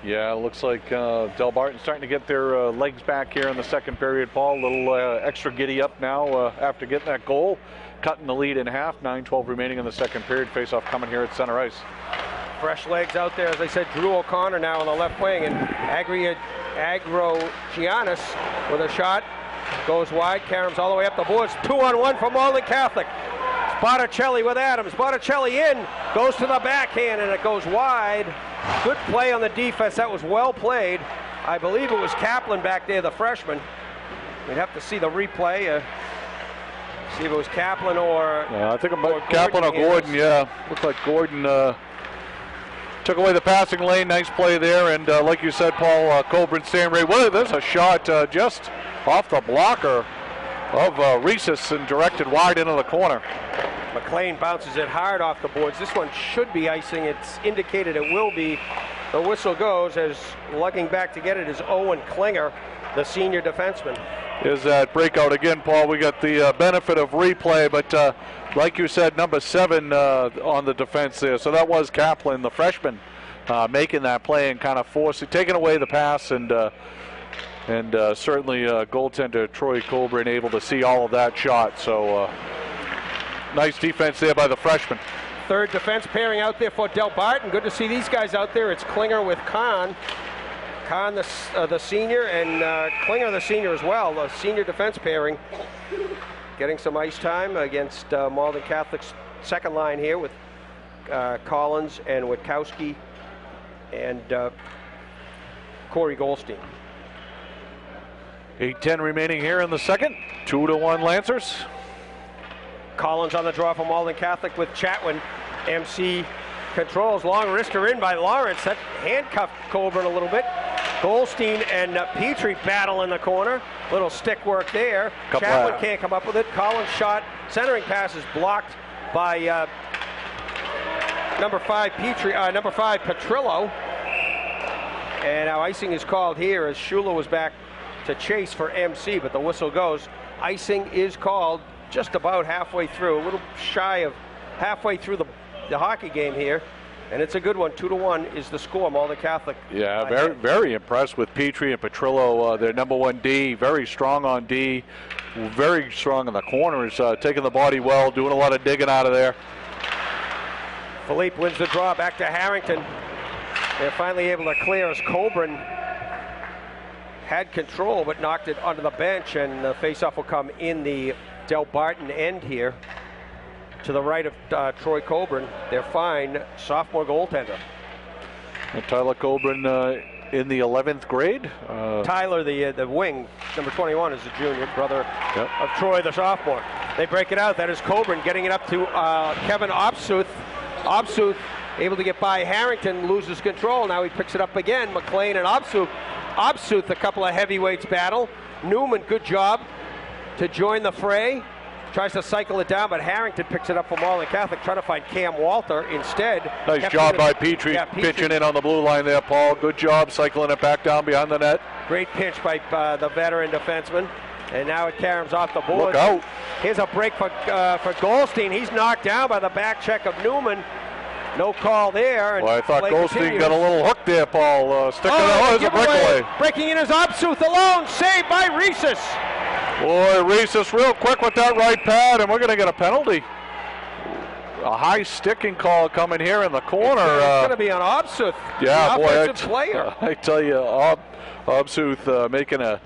Yeah, it looks like Delbarton starting to get their legs back here in the second period, Paul. A little extra giddy up now after getting that goal. Cutting the lead in half, 9:12 remaining in the second period. Face-off coming here at center ice. Fresh legs out there, as I said. Drew O'Connor now on the left wing, and Agrio-Gianaris with a shot. Goes wide, caroms all the way up the boards. 2-on-1 for Malden Catholic. Botticelli with Adams. Botticelli in, goes to the backhand, and it goes wide. Good play on the defense. That was well played. I believe it was Kaplan back there, the freshman. We'd have to see the replay. See if it was Kaplan or... Yeah, I think about Kaplan or Gordon, yeah. Looks like Gordon Took away the passing lane. Nice play there. And like you said, Paul, Colburn staying right with it. There's a shot just off the blocker of Reeses and directed wide into the corner. McLean bounces it hard off the boards. This one should be icing. It's indicated it will be. The whistle goes as lugging back to get it is Owen Klinger, the senior defenseman. Is that breakout again, Paul? We got the benefit of replay, but like you said, number 7 on the defense there. So that was Kaplan, the freshman, making that play and kind of taking away the pass, and certainly goaltender Troy Colburn able to see all of that shot. So nice defense there by the freshman. Third defense pairing out there for Delbarton. Good to see these guys out there. It's Klinger with Kahn. Kahn, the senior, and Klinger, the senior as well. The senior defense pairing getting some ice time against Malden Catholic's second line here with Collins and Witkowski and Corey Goldstein. 8:10 remaining here in the second. 2-1 Lancers. Collins on the draw for Malden Catholic with Chatwin. MC controls. Long wrister in by Lawrence. That handcuffed Colburn a little bit. Goldstein and Petrie battle in the corner. Little stick work there. Chatwin can't come up with it. Collins' shot, centering pass is blocked by number 5 Petrillo. And now icing is called here as Shula was back to chase for MC, but the whistle goes. Icing is called just about halfway through, a little shy of halfway through the hockey game here. And it's a good one. 2-1 is the score. Malden Catholic. Yeah, very impressed with Petrie and Petrillo. Their number 1 D, very strong on D, very strong in the corners, taking the body well, doing a lot of digging out of there. Philippe wins the draw back to Harrington. They're finally able to clear as Colburn had control but knocked it onto the bench, and the faceoff will come in the Delbarton end here. To the right of Troy Colburn, their fine sophomore goaltender. And Tyler Colburn in the 11th grade. Tyler, the wing, number 21, is the junior, brother of Troy, the sophomore. They break it out. That is Colburn getting it up to Kevin Obsuth. Obsuth able to get by Harrington, loses control. Now he picks it up again. McLean and Obsuth. Obsuth, a couple of heavyweights battle. Newman, good job to join the fray. Tries to cycle it down, but Harrington picks it up for Malden Catholic, trying to find Cam Walter instead. Nice job by Petrie, pitching in on the blue line there, Paul. Good job cycling it back down behind the net. Great pinch by the veteran defenseman. And now it caroms off the board. Look out. Here's a break for Goldstein. He's knocked down by the back check of Newman. No call there. Well, I thought Goldstein got a little hook there, Paul. There's a breakaway. Breaking in is Obsuth alone. Saved by Reeses. Boy, Reeses real quick with that right pad, and we're going to get a penalty. A high sticking call coming here in the corner. It's going to be on Obsuth. Yeah, boy, player. I tell you, Obsuth making a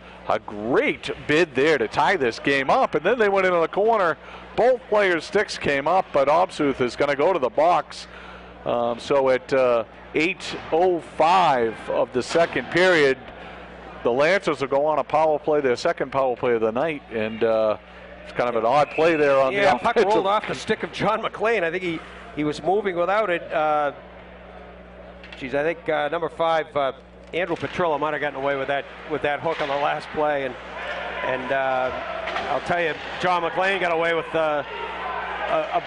great bid there to tie this game up, and then they went into the corner. Both players' sticks came up, but Obsuth is going to go to the box. So at 8:05 of the second period, the Lancers will go on a power play, their second power play of the night, and it's kind of an odd play there on the puck rolled off the stick of John McLean. I think he was moving without it. I think number 5, Andrew Petrillo, might have gotten away with that hook on the last play, and I'll tell you, John McLean got away with a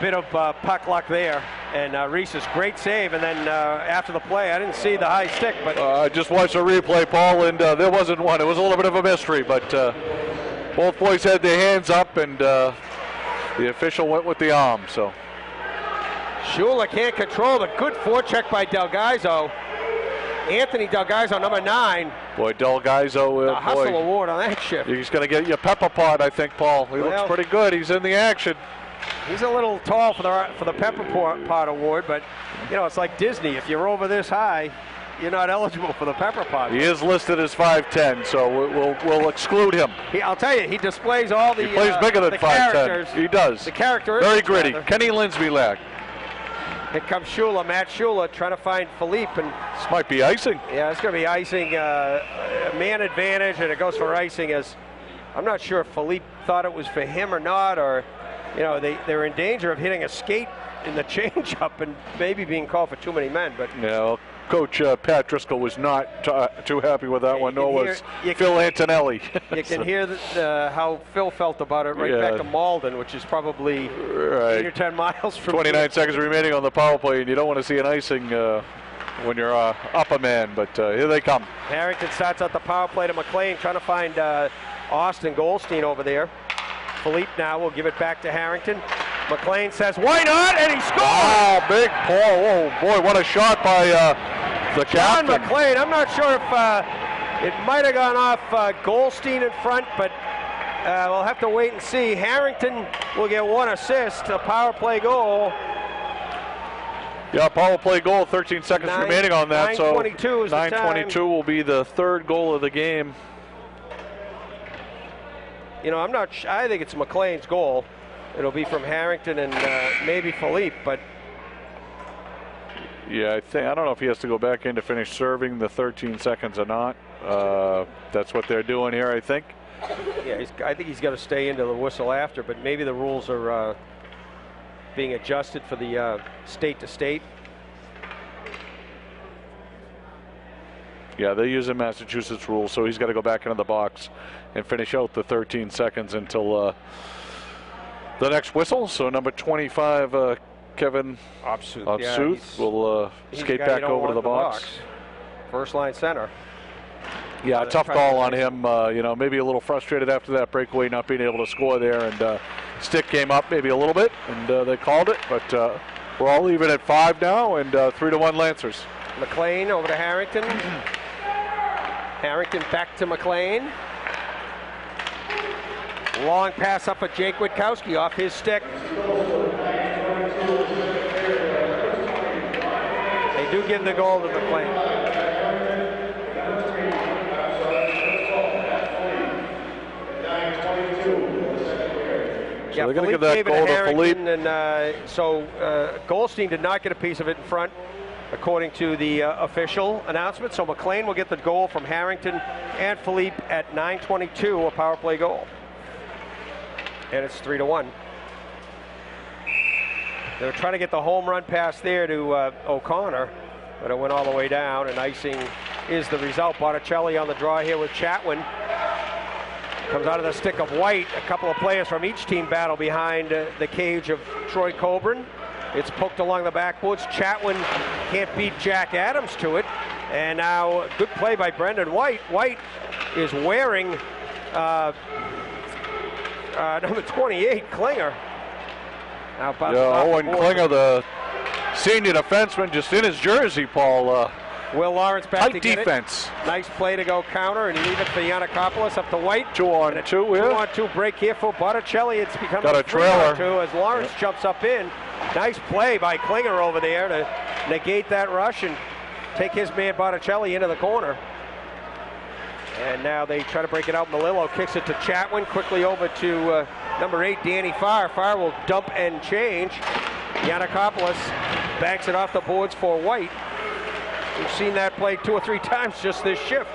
bit of puck luck there. And Reese's great save, and then after the play, I didn't see the high stick, but I just watched the replay, Paul, and there wasn't one. It was a little bit of a mystery, but both boys had their hands up, and the official went with the arm. So Shula can't control the good forecheck by Delgaizo. Anthony Delgaizo, number 9. Boy, Delgaizo, a hustle award on that shift. He's going to get you a pepper pot, I think, Paul. He looks pretty good. He's in the action. He's a little tall for the Pepper Pot Award, but you know, it's like Disney. If you're over this high, you're not eligible for the Pepper Pot. He is listed as 5'10", so we'll exclude him. I'll tell you, he displays all the. He plays bigger than 5'10". He does. The characteristics. Very gritty. Kenny Linsby-Lack. Here comes Shula, Matt Shula, trying to find Philippe, and this might be icing. Yeah, it's going to be icing. Man advantage, and it goes for icing. As I'm not sure if Philippe thought it was for him or not, or. You know, they're in danger of hitting a skate in the changeup and maybe being called for too many men. But yeah, well, Coach Pat Driscoll was not too happy with that one. Nor was Phil Antonelli. You can hear how Phil felt about it back to Malden, which is probably 8 or 10 miles from 29 seconds remaining on the power play, and you don't want to see an icing when you're up a man, but here they come. Harrington starts out the power play to McLean, trying to find Austin Goldstein over there. Philippe now will give it back to Harrington. McLean says, why not? And he scores! Oh, big Paul. Oh, boy, what a shot by the John captain. McLean. I'm not sure if it might have gone off Goldstein in front, but we'll have to wait and see. Harrington will get 1 assist, a power play goal. Yeah, power play goal, 13 seconds remaining on that. 9:22 is the time. 9:22 will be the 3rd goal of the game. You know, I'm not. I think it's McLean's goal. It'll be from Harrington and maybe Philippe, but yeah, I don't know if he has to go back in to finish serving the 13 seconds or not. That's what they're doing here, I think. Yeah, I think he's got to stay into the whistle after, but maybe the rules are being adjusted for the state to state. Yeah, they're using Massachusetts rules, so he's got to go back into the box and finish out the 13 seconds until the next whistle. So number 25, Kevin Obsuth will skate back over to the box. First line center. Yeah, tough call on him. You know, maybe a little frustrated after that breakaway, not being able to score there, and stick came up maybe a little bit, and they called it. But we're all even at 5 now, and 3-1 Lancers. McLean over to Harrington. Harrington back to McLean. Long pass up at Jake Witkowski off his stick. They do give the goal to McLean. So they're going to give that goal to Philippe. And so Goldstein did not get a piece of it in front, according to the official announcement. So McLean will get the goal from Harrington and Philippe at 9:22, a power play goal. And it's 3-1. They were trying to get the home run pass there to O'Connor, but it went all the way down, and icing is the result. Botticelli on the draw here with Chatwin. Comes out of the stick of White. A couple of players from each team battle behind the cage of Troy Coburn. It's poked along the backboards. Chatwin can't beat Jack Adams to it. And now good play by Brendan White. White is wearing number 28, Klinger. Now Owen Klinger, the senior defenseman, just in his jersey, Paul. Will Lawrence back to get defense. It. Nice play to go counter and leave it for Yanakopoulos up to White. 2-on-2 here. 2-on-2 break here for Botticelli. It's become a trailer 3-on-2 as Lawrence jumps up in. Nice play by Klinger over there to negate that rush and take his man Botticelli into the corner. And now they try to break it out. Melillo kicks it to Chatwin. Quickly over to number 8, Danny Farr. Farr will dump and change. Yanakopoulos banks it off the boards for White. We've seen that play 2 or 3 times just this shift.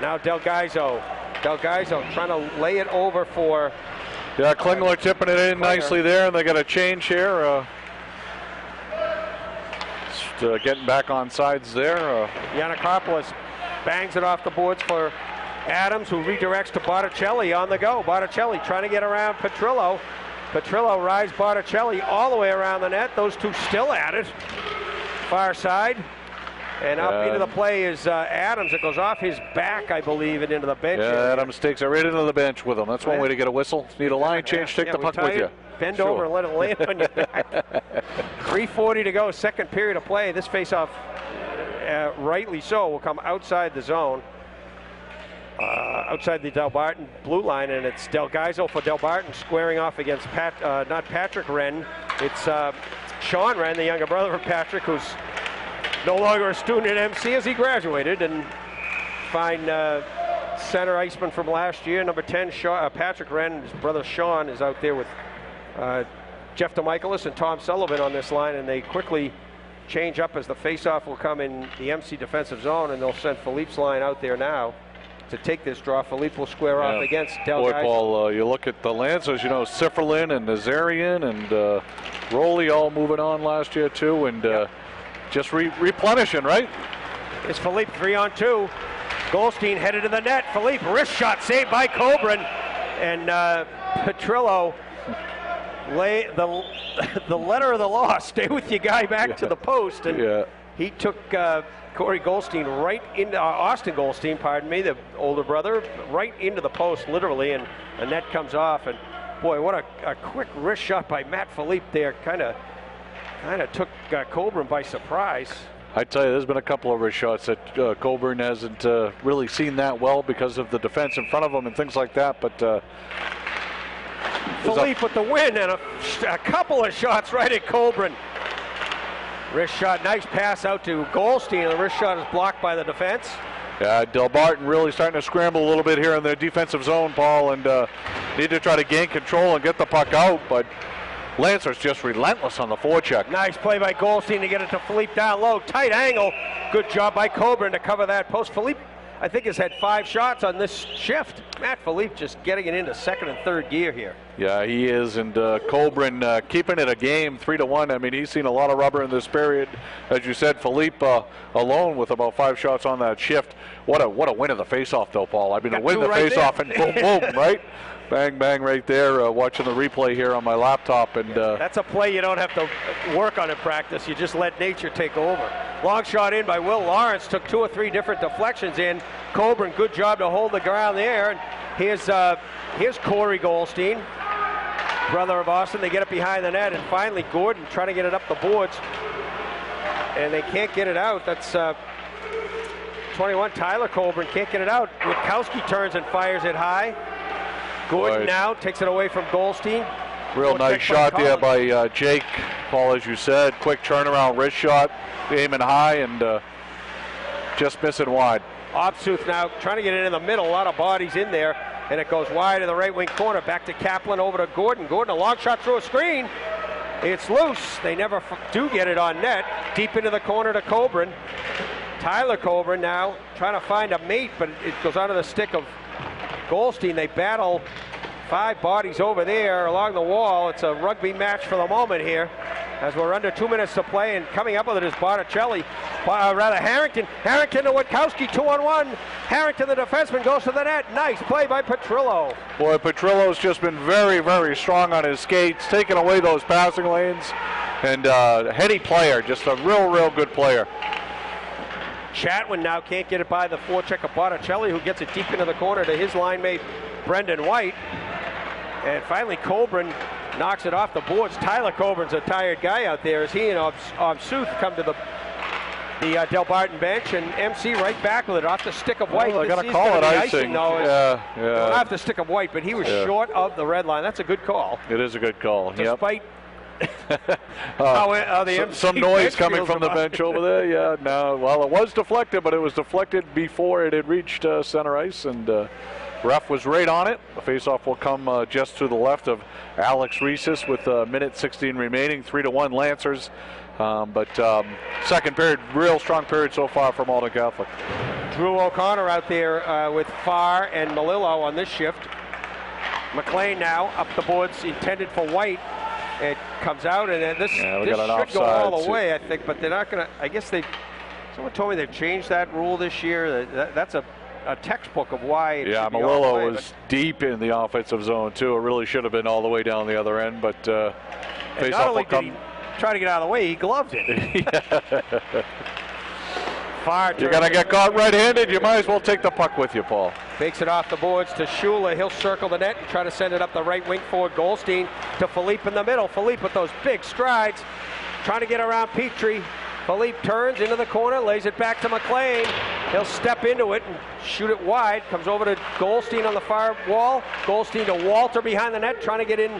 Now Delgaizo. Delgaizo trying to lay it over for... Yeah, Klingler tipping it in nicely there, and they got a change here. Just getting back on sides there. Yanakopoulos bangs it off the boards for Adams, who redirects to Botticelli on the go. Botticelli trying to get around Petrillo. Petrillo rides Botticelli all the way around the net. Those two still at it. Far side. And up into the play is Adams. It goes off his back, I believe, and into the bench. Yeah, Adams takes it right into the bench with him. That's one way to get a whistle. Need a line change, take the puck with you. Bend over and let it land on your back. 3:40 to go, second period of play. This faceoff, rightly so, will come outside the zone. Outside the Delbarton blue line, and it's Delgaizo for Delbarton squaring off against not Patrick Wren. It's Sean Wren, the younger brother of Patrick, who's no longer a student at MC as he graduated, and fine center iceman from last year, number 10, Patrick Wren. His brother Sean is out there with Jeff DeMichaelis and Tom Sullivan on this line, and they quickly change up as the faceoff will come in the MC defensive zone, and they'll send Philippe's line out there now. to take this draw. Philippe will square off against Del. Boy, Paul, you look at the Lancers, you know, Sifferlin and Nazarian and Rowley all moving on last year too, and just replenishing, right? It's Philippe 3-on-2. Goldstein headed to the net. Philippe, wrist shot saved by Coburn. And Petrillo lay the letter of the law. Stay with your guy back to the post. And he took Corey Goldstein right into Austin Goldstein, pardon me, the older brother, right into the post, literally, and the net comes off. And boy, what a quick wrist shot by Matt Philippe there. Kind of took Coburn by surprise. I tell you, there's been a couple of wrist shots that Coburn hasn't really seen that well because of the defense in front of him and things like that. But Philippe with the win and a couple of shots right at Coburn. Wrist shot, nice pass out to Goldstein, and the wrist shot is blocked by the defense. Yeah, Delbarton really starting to scramble a little bit here in their defensive zone, Paul, and need to try to gain control and get the puck out, but Lancers just relentless on the forecheck. Nice play by Goldstein to get it to Philippe down low. Tight angle. Good job by Coburn to cover that post. Philippe, I think, has had 5 shots on this shift. Matt Philippe just getting it into second and third gear here. Yeah, he is, and Coburn keeping it a game 3-1. I mean, he's seen a lot of rubber in this period. As you said, Philippe alone with about 5 shots on that shift. What a win of the faceoff, though, Paul. I mean, to win the faceoff and boom, boom, right? Bang, bang right there. Watching the replay here on my laptop. And that's a play you don't have to work on in practice. You just let nature take over. Long shot in by Will Lawrence. Took 2 or 3 different deflections in. Coburn, good job to hold the ground there. And here's Corey Goldstein, brother of Austin. They get it behind the net. And finally, Gordon trying to get it up the boards. And they can't get it out. That's 21, Tyler Coburn can't get it out. Witkowski turns and fires it high. Gordon now takes it away from Goldstein. Real nice shot there by Jake. Paul, as you said, quick turnaround wrist shot, aiming high and just missing wide. Obsuth now trying to get it in the middle. A lot of bodies in there, and it goes wide in the right wing corner. Back to Kaplan, over to Gordon. Gordon, a long shot through a screen. It's loose. They never do get it on net. Deep into the corner to Coburn. Tyler Coburn now trying to find a mate, but it goes onto the stick of Goldstein. They battle 5 bodies over there along the wall. It's a rugby match for the moment here as we're under 2 minutes to play, and coming up with it is Botticelli, Harrington. Harrington to Witkowski, 2-on-1. Harrington, the defenseman, goes to the net. Nice play by Petrillo. Boy, Petrillo's just been very, very strong on his skates, taking away those passing lanes, and heady player, just a real good player. Chatwin now can't get it by the forecheck of Botticelli, who gets it deep into the corner to his line mate, Brendan White. And finally, Coburn knocks it off the boards. Tyler Coburn's a tired guy out there as he and Obsuth come to the Delbarton bench, and MC right back with it off the stick of White. Well, they're going to call it icing. Not off the stick of White, but he was short of the red line. That's a good call. It is a good call. Despite some noise coming from the bench over there. Yeah, no. Well, it was deflected, but it was deflected before it had reached center ice, and ref was right on it. The faceoff will come just to the left of Alex Reeses with a minute 16 remaining. 3-1 Lancers. But second period, real strong period so far for Malden Catholic. Drew O'Connor out there with Farr and Malillo on this shift. McLean now up the boards, intended for White. It comes out, and this should go all the way, I think, but they're not going to. I guess someone told me they've changed that rule this year. That's a textbook of why it should be all the way, Malillo was deep in the offensive zone too. It really should have been all the way down the other end, but not only did he try to get out of the way, he gloved it. You're going to get caught right-handed, you might as well take the puck with you, Paul. Fakes it off the boards to Shula. He'll circle the net and try to send it up the right wing forward. Goldstein to Philippe in the middle. Philippe with those big strides, trying to get around Petrie. Philippe turns into the corner, lays it back to McLean. He'll step into it and shoot it wide. Comes over to Goldstein on the far wall. Goldstein to Walter behind the net, trying to get in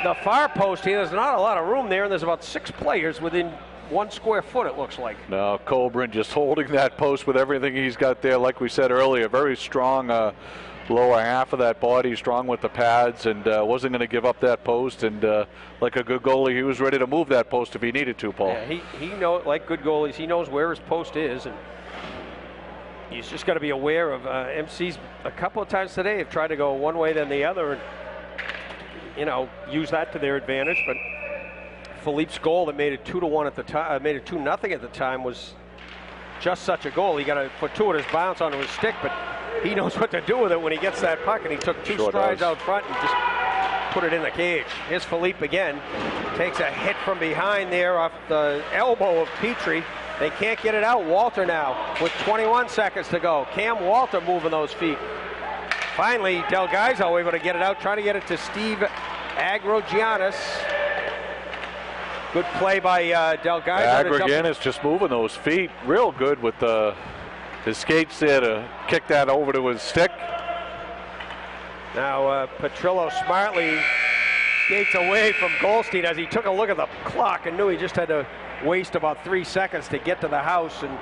the far post here. There's not a lot of room there, and there's about 6 players within 1 square foot, it looks like. Now Coburn just holding that post with everything he's got there. Like we said earlier, very strong lower half of that body, strong with the pads, and wasn't going to give up that post. And like a good goalie, he was ready to move that post if he needed to, Paul. Yeah, he knows, like good goalies, he knows where his post is. And he's just got to be aware of MC's a couple of times today have tried to go one way then the other and, you know, use that to their advantage. But Philippe's goal that made it 2-1 at the time, made it 2-0 at the time, was just such a goal. He got a fortuitous bounce onto his stick, but he knows what to do with it when he gets that puck, and he took two strides out front and just put it in the cage. Here's Philippe again. Takes a hit from behind there off the elbow of Petrie. They can't get it out. Walter now with 21 seconds to go. Cam Walter moving those feet. Finally, Delgaizo able to get it out, trying to get it to Steve Agrogiannis. Good play by Delgaizo. Agrogiannis just moving those feet real good with his skates there to kick that over to his stick. Now Petrillo smartly skates away from Goldstein as he took a look at the clock and knew he just had to waste about 3 seconds to get to the house and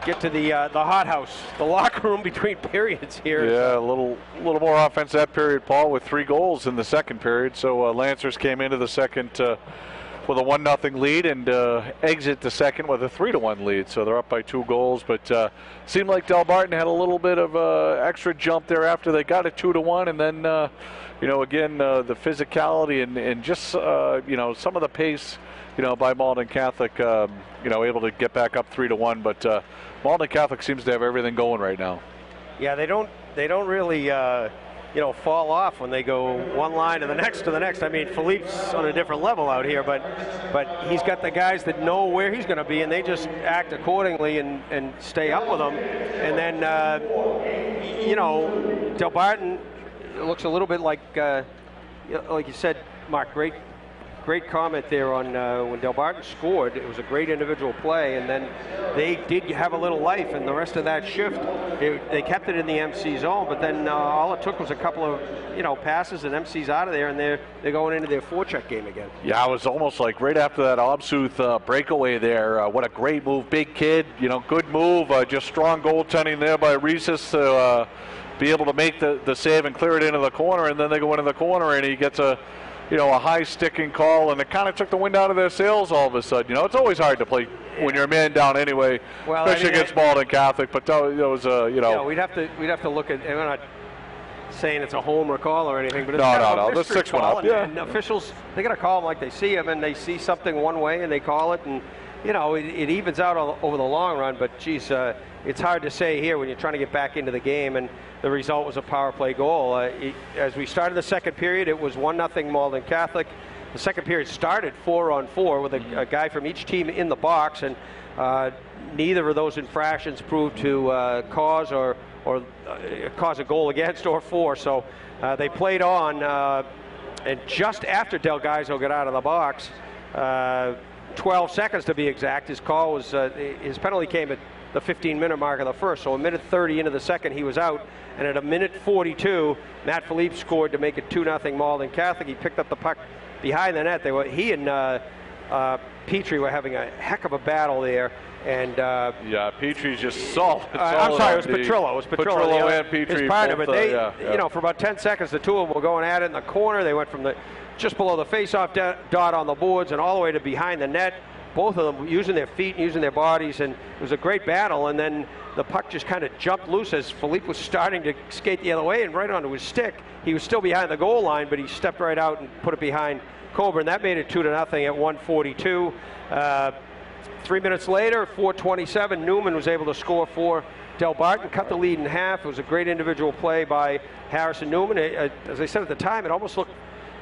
get to the hot house, the locker room between periods here. Yeah, a little more offense that period, Paul, with 3 goals in the second period. So Lancers came into the second with a 1-0 lead and exit the second with a 3-1 lead. So they're up by 2 goals, but seemed like Delbarton had a little bit of extra jump there after they got it 2-1, and then you know, again, the physicality and just you know, some of the pace, you know, by Malden Catholic, you know, able to get back up 3-1. But Malden Catholic seems to have everything going right now. Yeah, they don't really you know, fall off when they go one line to the next. I mean, Philippe's on a different level out here, but he's got the guys that know where he's going to be, and they just act accordingly and stay up with him. And then you know, Delbarton looks a little bit like you said, Mark. Great comment there on when Delbarton scored. It was a great individual play, and then they did have a little life, and the rest of that shift, they kept it in the MC zone, but then all it took was a couple of, you know, passes, and MC's out of there, and they're going into their forecheck game again. Yeah, it was almost like right after that Obsuth breakaway there. What a great move, big kid, you know, good move, just strong goaltending there by Rhesus to be able to make the save and clear it into the corner, and then they go into the corner, and he gets a high sticking call, and it kind of took the wind out of their sails all of a sudden. You know, it's always hard to play when you're a man down anyway, well, especially against Malden Catholic. But it was, you know, we'd have to look at. And we're not saying it's a homer call or anything, but it's no. The 6-1 up. Yeah. And officials, they got to call them like they see them, and they see something one way and they call it, and you know, it evens out over the long run. But geez, it's hard to say here when you're trying to get back into the game, and the result was a power play goal. As we started the second period, it was 1-0 Malden Catholic. The second period started 4-on-4 with a guy from each team in the box, and neither of those infractions proved to cause a goal against or for. So they played on, and just after Delgaizo got out of the box, 12 seconds to be exact, his call was his penalty came at the 15-minute mark of the first. So a minute 30 into the second, he was out. And at a minute 42, Matt Philippe scored to make it 2-0 Malden Catholic. He picked up the puck behind the net. He and Petrie were having a heck of a battle there. And yeah, Petrie's just solid. I'm sorry, it was Petrillo. It was Petrillo and Petrie, his partner. But they, you know, for about 10 seconds, the two of them were going at it in the corner. They went from just below the face-off dot on the boards and all the way to behind the net. Both of them using their feet and using their bodies, and it was a great battle. And then the puck just kind of jumped loose as Philippe was starting to skate the other way and right onto his stick. He was still behind the goal line, but he stepped right out and put it behind Coburn. That made it 2-0 at 1:42. 3 minutes later, 4:27, Newman was able to score for Delbarton, cut the lead in half. It was a great individual play by Harrison Newman. As I said at the time, it almost looked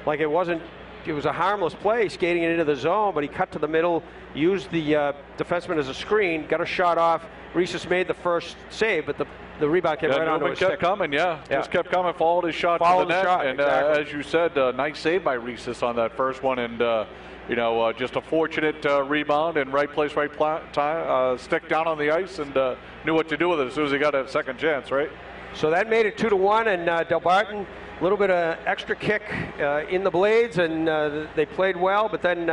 like it was a harmless play, skating it into the zone, but he cut to the middle, used the defenseman as a screen, got a shot off. Rhesus made the first save, but the rebound came right onto his stick. Kept coming, just kept coming, followed his shot to the net. And exactly. As you said, nice save by Rhesus on that first one, and you know, just a fortunate rebound and right place, right time, stick down on the ice, and knew what to do with it as soon as he got a second chance, right? So that made it 2-1, and Delbarton, a little bit of extra kick in the blades, and they played well, but then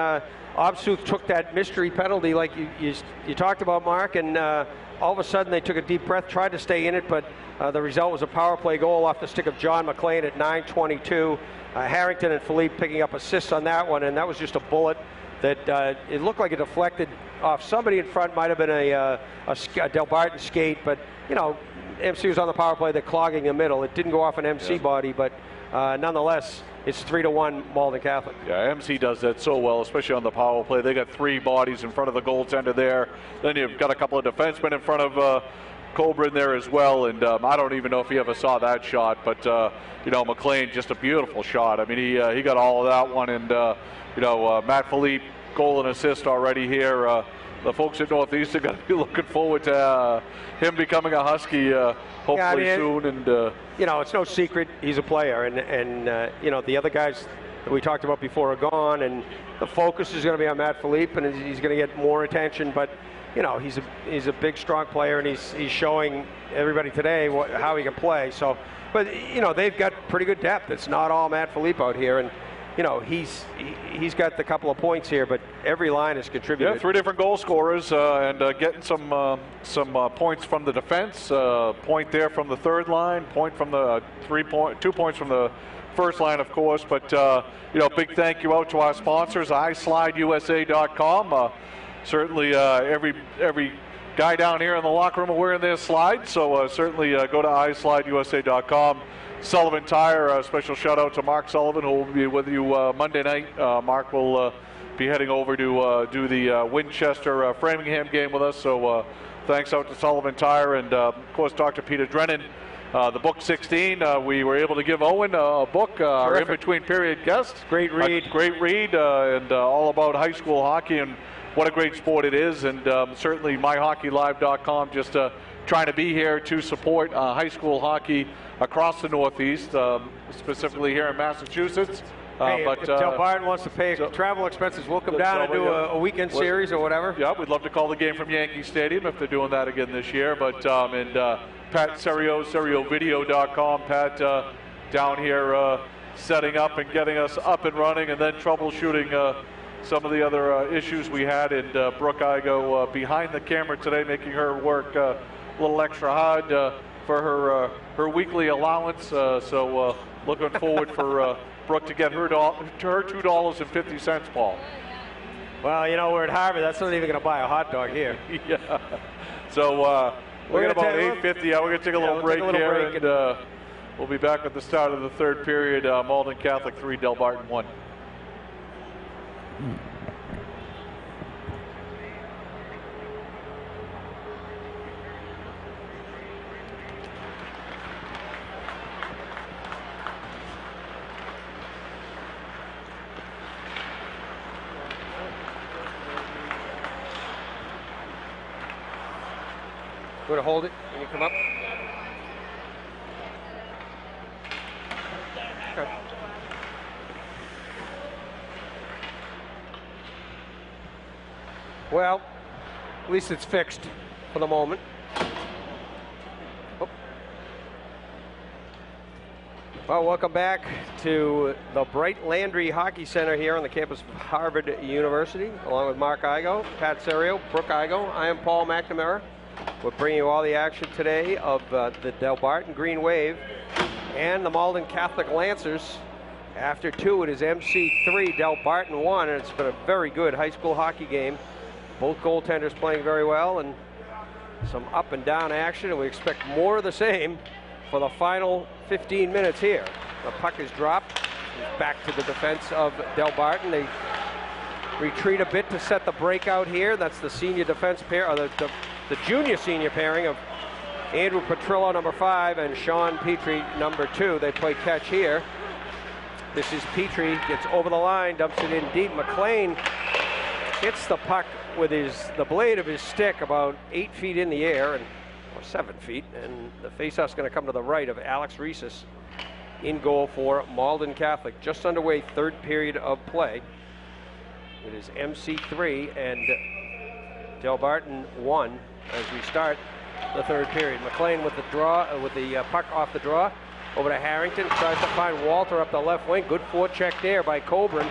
Obsuth took that mystery penalty like you talked about, Mark, and all of a sudden they took a deep breath, tried to stay in it, but the result was a power play goal off the stick of John McLean at 9:22. Harrington and Philippe picking up assists on that one, and that was just a bullet that it looked like it deflected off somebody in front. Might have been a Delbarton skate, but you know, MC was on the power play. They're clogging the middle. It didn't go off an MC body, but nonetheless, it's 3-1 Malden Catholic. Yeah, MC does that so well, especially on the power play. They got 3 bodies in front of the goaltender there. Then you've got a couple of defensemen in front of Cobra in there as well, and I don't even know if he ever saw that shot, but you know, McLean, just a beautiful shot. I mean, he got all of that one, and you know, Matt Philippe, goal and assist already here. The folks at Northeast are going to be looking forward to him becoming a Husky hopefully soon. And you know, it's no secret he's a player, and you know, the other guys that we talked about before are gone, and the focus is going to be on Matt Philippe, and he's going to get more attention, but you know, he's a big, strong player, and he's showing everybody today how he can play. So, but you know, they've got pretty good depth. It's not all Matt Philippe out here, and you know, he's got the couple of points here, but every line has contributed. Yeah, 3 different goal scorers, and getting some points from the defense. Point there from the third line. Point from the 2 points from the first line, of course. But you know, big thank you out to our sponsors, iSlideUSA.com. Certainly, every guy down here in the locker room are wearing their slide, so certainly go to iSlideUSA.com. Sullivan Tire, special shout out to Mark Sullivan, who will be with you Monday night. Mark will be heading over to do the Winchester Framingham game with us, so thanks out to Sullivan Tire, and of course Dr. Peter Drennan. The book 16, we were able to give Owen a book, our in-between period guest. Great read. Great read, and all about high school hockey and what a great sport it is, and certainly MyHockeyLive.com, just trying to be here to support high school hockey across the Northeast, specifically here in Massachusetts. Hey, but if Delbarton wants to pay travel expenses, we'll come down and do a weekend series or whatever. Yeah, we'd love to call the game from Yankee Stadium if they're doing that again this year. But and Pat Serio, SerioVideo.com. Pat down here setting up and getting us up and running, and then troubleshooting some of the other issues we had. And Brooke Igo behind the camera today, making her work a little extra hard for her weekly allowance. So looking forward for Brooke to get her $2.50, Paul. Well, you know, we're at Harvard. That's not even going to buy a hot dog here. Yeah. So we're at about 8:50. Yeah, we're going to take a little break here, and we'll be back at the start of the third period. Malden Catholic 3, Delbarton 1. Going to hold it when you come up. Okay. Well, at least it's fixed for the moment. Oh. Well, welcome back to the Bright Landry Hockey Center here on the campus of Harvard University, along with Mark Igo, Pat Serio, Brooke Igo. I am Paul McNamara. We're bringing you all the action today of the Delbarton Green Wave and the Malden Catholic Lancers. After 2, it is MC 3, Delbarton 1, and it's been a very good high school hockey game. Both goaltenders playing very well, and some up and down action, and we expect more of the same for the final 15 minutes here. The puck is dropped. It's back to the defense of Delbarton. They retreat a bit to set the breakout here. That's the senior defense pair, or the junior senior pairing of Andrew Petrillo, number 5, and Sean Petrie, number 2. They play catch here. This is Petrie, gets over the line, dumps it in deep. McLean hits the puck with the blade of his stick about 8 feet in the air, or 7 feet, and the faceoff's going to come to the right of Alex Reeses in goal for Malden Catholic. Just underway, third period of play. It is MC 3 and Delbarton 1 as we start the third period. McLean with the draw, with the puck off the draw, over to Harrington, tries to find Walter up the left wing. Good forecheck there by Coburn,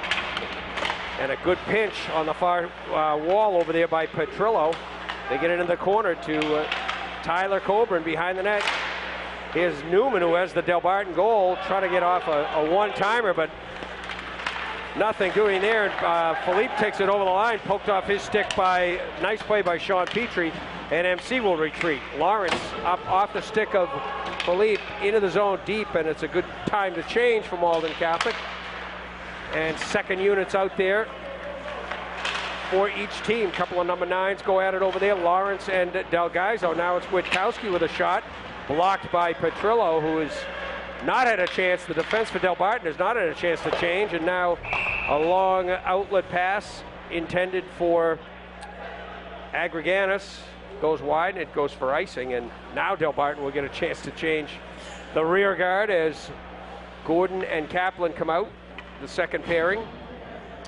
and a good pinch on the far wall over there by Petrillo. They get it in the corner to Tyler Coburn behind the net. Here's Newman, who has the Delbarton goal, trying to get off a one-timer, but nothing doing there. And Philippe takes it over the line, poked off his stick by, nice play by Sean Petrie, and MC will retreat. Lawrence up off the stick of Philippe into the zone deep, and it's a good time to change for Malden Catholic. And second units out there for each team. Couple of number 9s go at it over there, Lawrence and Delgaizo. Now it's Witkowski with a shot, blocked by Petrillo, who has not had a chance. The defense for Delbarton has not had a chance to change, and now a long outlet pass intended for Agriganis. Goes wide, and it goes for icing, and now Delbarton will get a chance to change the rear guard as Gordon and Kaplan come out, the second pairing,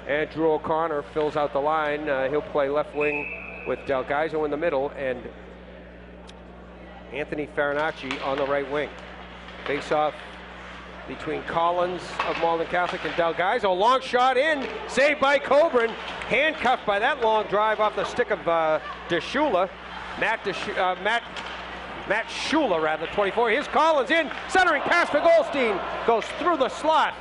and Drew O'Connor fills out the line. He'll play left wing with Delgaizo in the middle and Anthony Farinacci on the right wing. Face off between Collins of Malden Catholic and Delgaizo. Long shot in, saved by Coburn, handcuffed by that long drive off the stick of DeShula. Matt Shula, rather, 24. Here's Collins in, centering pass for Goldstein. Goes through the slot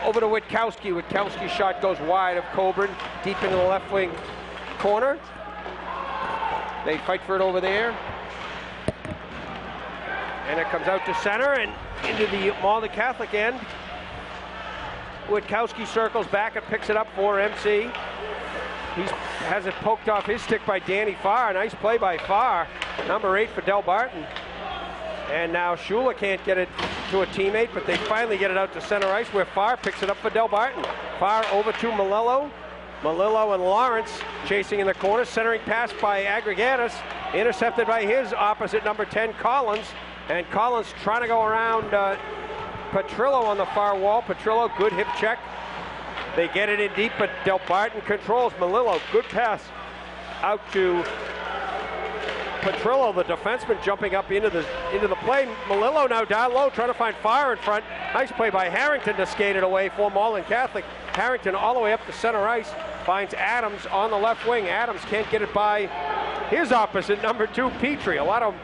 over to Witkowski. Witkowski's shot goes wide of Coburn, deep into the left wing corner. They fight for it over there. And it comes out to center and into the Malden Catholic end. Witkowski circles back and picks it up for MC. He has it poked off his stick by Danny Farr. Nice play by Farr, number 8 for Delbarton. And now Shula can't get it to a teammate, but they finally get it out to center ice where Farr picks it up for Delbarton. Farr over to Malillo. Malillo and Lawrence chasing in the corner. Centering pass by Agriganis, intercepted by his opposite number 10, Collins. And Collins trying to go around Petrillo on the far wall. Petrillo, good hip check. They get it in deep, but Delbarton controls. Malillo, good pass out to Petrillo, the defenseman, jumping up into the play. Malillo now down low, trying to find Farr in front. Nice play by Harrington to skate it away for Malden Catholic. Harrington all the way up to center ice, finds Adams on the left wing. Adams can't get it by his opposite, number 2, Petrie. A lot of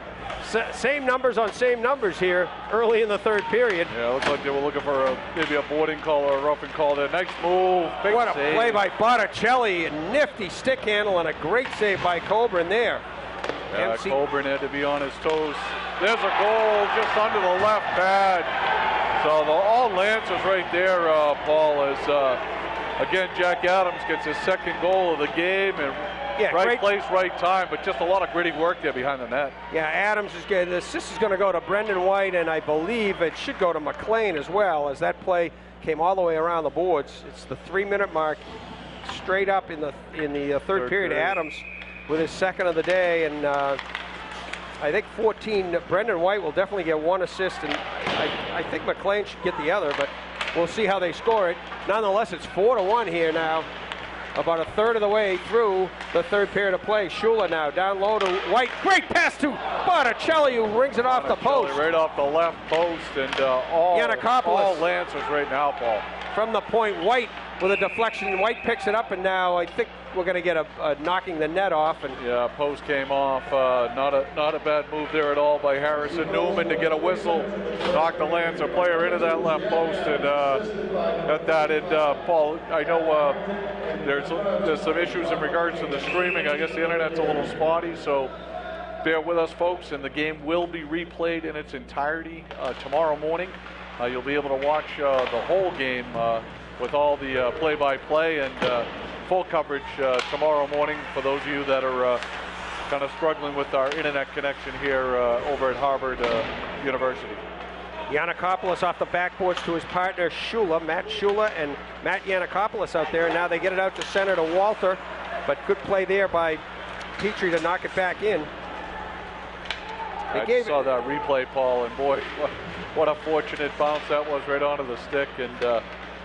same numbers on same numbers here early in the third period. Yeah, it looks like they were looking for maybe a boarding call or a roughing call there. Next move, big what a save. Play by Botticelli, a nifty stick handle and a great save by Coburn there. Yeah, Coburn had to be on his toes. There's a goal just under the left pad. So all Lancers right there, Paul, is again, Jack Adams gets his second goal of the game, and right place, right time, but just a lot of gritty work there behind the net. Yeah, Adams is getting, the assist is going to go to Brendan White, and I believe it should go to McLean as well, as that play came all the way around the boards. It's the 3-minute mark, straight up in the third period. Adams with his second of the day, and I think 14. Brendan White will definitely get 1 assist, and I think McLean should get the other, but we'll see how they score it. Nonetheless, it's 4-1 here now. About a third of the way through the third period of play. Shula now down low to White. Great pass to Botticelli, who rings it off the post. Right off the left post, and all Lancers right now, Paul. From the point, White with a deflection. White picks it up, and now I think we're going to get a knocking the net off. And yeah, post came off. Not a bad move there at all by Harrison Newman to get a whistle, knock the Lancer player into that left post, and at that end, Paul, I know there's some issues in regards to the streaming. I guess the internet's a little spotty, so bear with us, folks, and the game will be replayed in its entirety tomorrow morning. You'll be able to watch the whole game with all the play-by-play and full coverage tomorrow morning for those of you that are kind of struggling with our internet connection here over at Harvard University. Yannikopoulos off the backboards to his partner Shula, Matt Shula, and Matt Yannikopoulos out there. And now they get it out to center to Walter, but good play there by Petrie to knock it back in. I saw that replay, Paul, and boy, what a fortunate bounce that was right onto the stick. And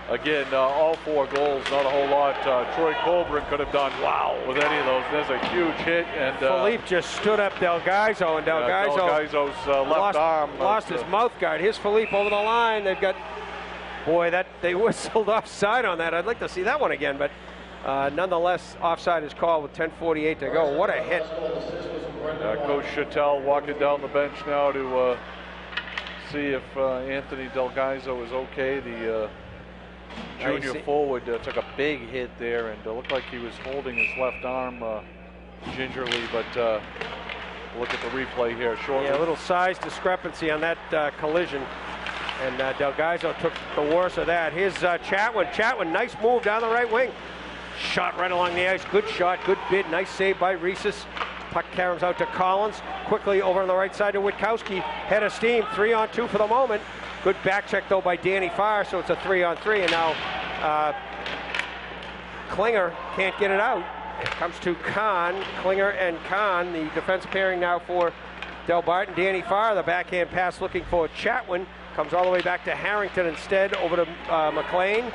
again, all 4 goals, not a whole lot. Troy Coburn could have done with any of those. There's a huge hit, and Philippe just stood up Delgaizo, and Delgaizo's left arm lost his mouth guard. Here's Philippe over the line. They've got, they whistled offside on that. I'd like to see that one again, but nonetheless, offside is called with 10:48 to go. What a hit! Coach Chattel walking down the bench now to see if Anthony Delgaizo is okay. The junior forward took a big hit there, and looked like he was holding his left arm gingerly, but look at the replay here shortly. Yeah, a little size discrepancy on that collision, and Delgaizo took the worst of that. Here's Chatwin. Chatwin, nice move down the right wing. Shot right along the ice. Good shot, good bid. Nice save by Rhesus. Puck caroms out to Collins. Quickly over on the right side to Witkowski. Head of steam, 3-on-2 for the moment. Good back check though by Danny Farr, so it's a 3-on-3, and now Klinger can't get it out. It comes to Kahn, Klinger and Kahn, the defense pairing now for Delbarton. Danny Farr, the backhand pass looking for Chatwin. Comes all the way back to Harrington instead, over to McLean.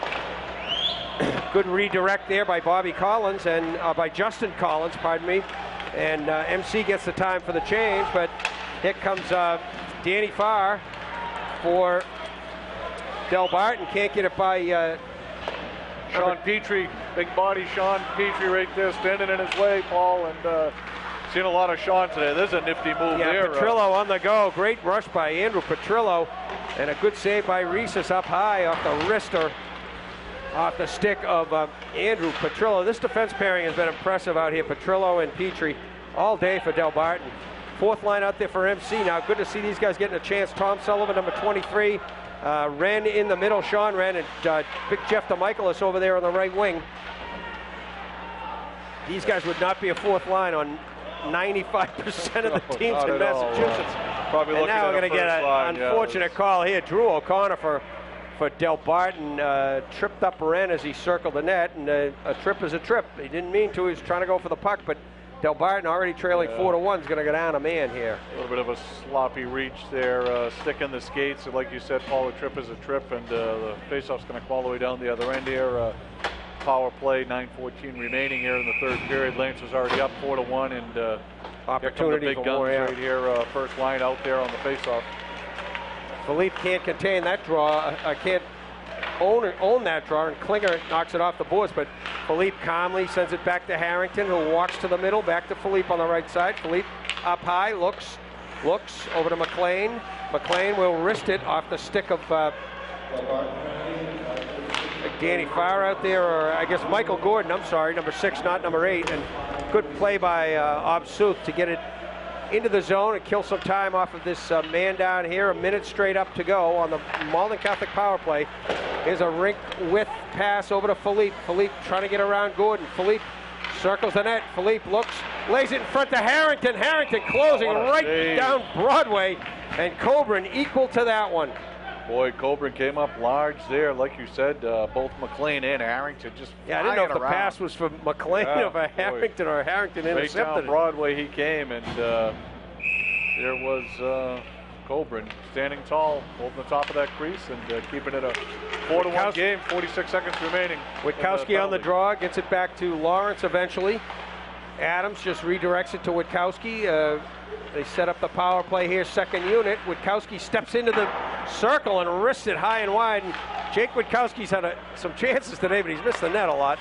Good redirect there by Bobby Collins, and by Justin Collins, pardon me. And MC gets the time for the change, but here comes Danny Farr for Delbarton. Can't get it by Sean Petrie, big body Sean Petrie right there, standing in his way, Paul, and seen a lot of Sean today. There's a nifty move there. Petrillo on the go. Great rush by Andrew Petrillo, and a good save by Rhesus up high off the wrist or off the stick of Andrew Petrillo. This defense pairing has been impressive out here. Petrillo and Petrie all day for Delbarton. Fourth line out there for MC. Now, good to see these guys getting a chance. Tom Sullivan, number 23. Wren in the middle, Sean Wren, and Big Jeff DeMichaelis over there on the right wing. These guys would not be a fourth line on 95% of the teams in Massachusetts. Probably and now we're going to get an unfortunate call here. Drew O'Connor for Delbarton tripped up Wren as he circled the net, and a trip is a trip. He didn't mean to. He was trying to go for the puck, but Delbarton, already trailing 4-1, is going to go down a man here. A little bit of a sloppy reach there, sticking the skates. Like you said, Paul, a trip is a trip, and the faceoff's going to call all the way down the other end here. Power play, 9:14 remaining here in the third period. Lance was already up 4-1, and opportunity here come the big guns right here. First line out there on the faceoff. Philippe can't contain that draw. Can't own that draw, and Klinger knocks it off the boards, but Philippe calmly sends it back to Harrington, who walks to the middle, back to Philippe on the right side. Philippe up high, looks over to McLean. McLean will wrist it off the stick of Danny Farr out there, or I guess Michael Gordon, I'm sorry, number 6, not number 8, and good play by Obsuth to get it into the zone and kill some time off of this man down here. A minute straight up to go on the Malden Catholic power play. Here's a rink width pass over to Philippe. Philippe trying to get around Gordon. Philippe circles the net. Philippe looks, lays it in front to Harrington. Harrington closing right down Broadway, and Coburn equal to that one. Boy, Coburn came up large there, like you said. Both McLean and Harrington just I didn't know if the pass was for McLean or for Harrington, or Harrington intercepted it. Right down Broadway he came, and there was Coburn standing tall, holding the top of that crease, and keeping it a 4-1 game. 46 seconds remaining. Witkowski on the draw, gets it back to Lawrence eventually. Adams just redirects it to Witkowski. They set up the power play here, second unit. Witkowski steps into the circle and wrists it high and wide. And Jake Witkowski's had some chances today, but he's missed the net a lot.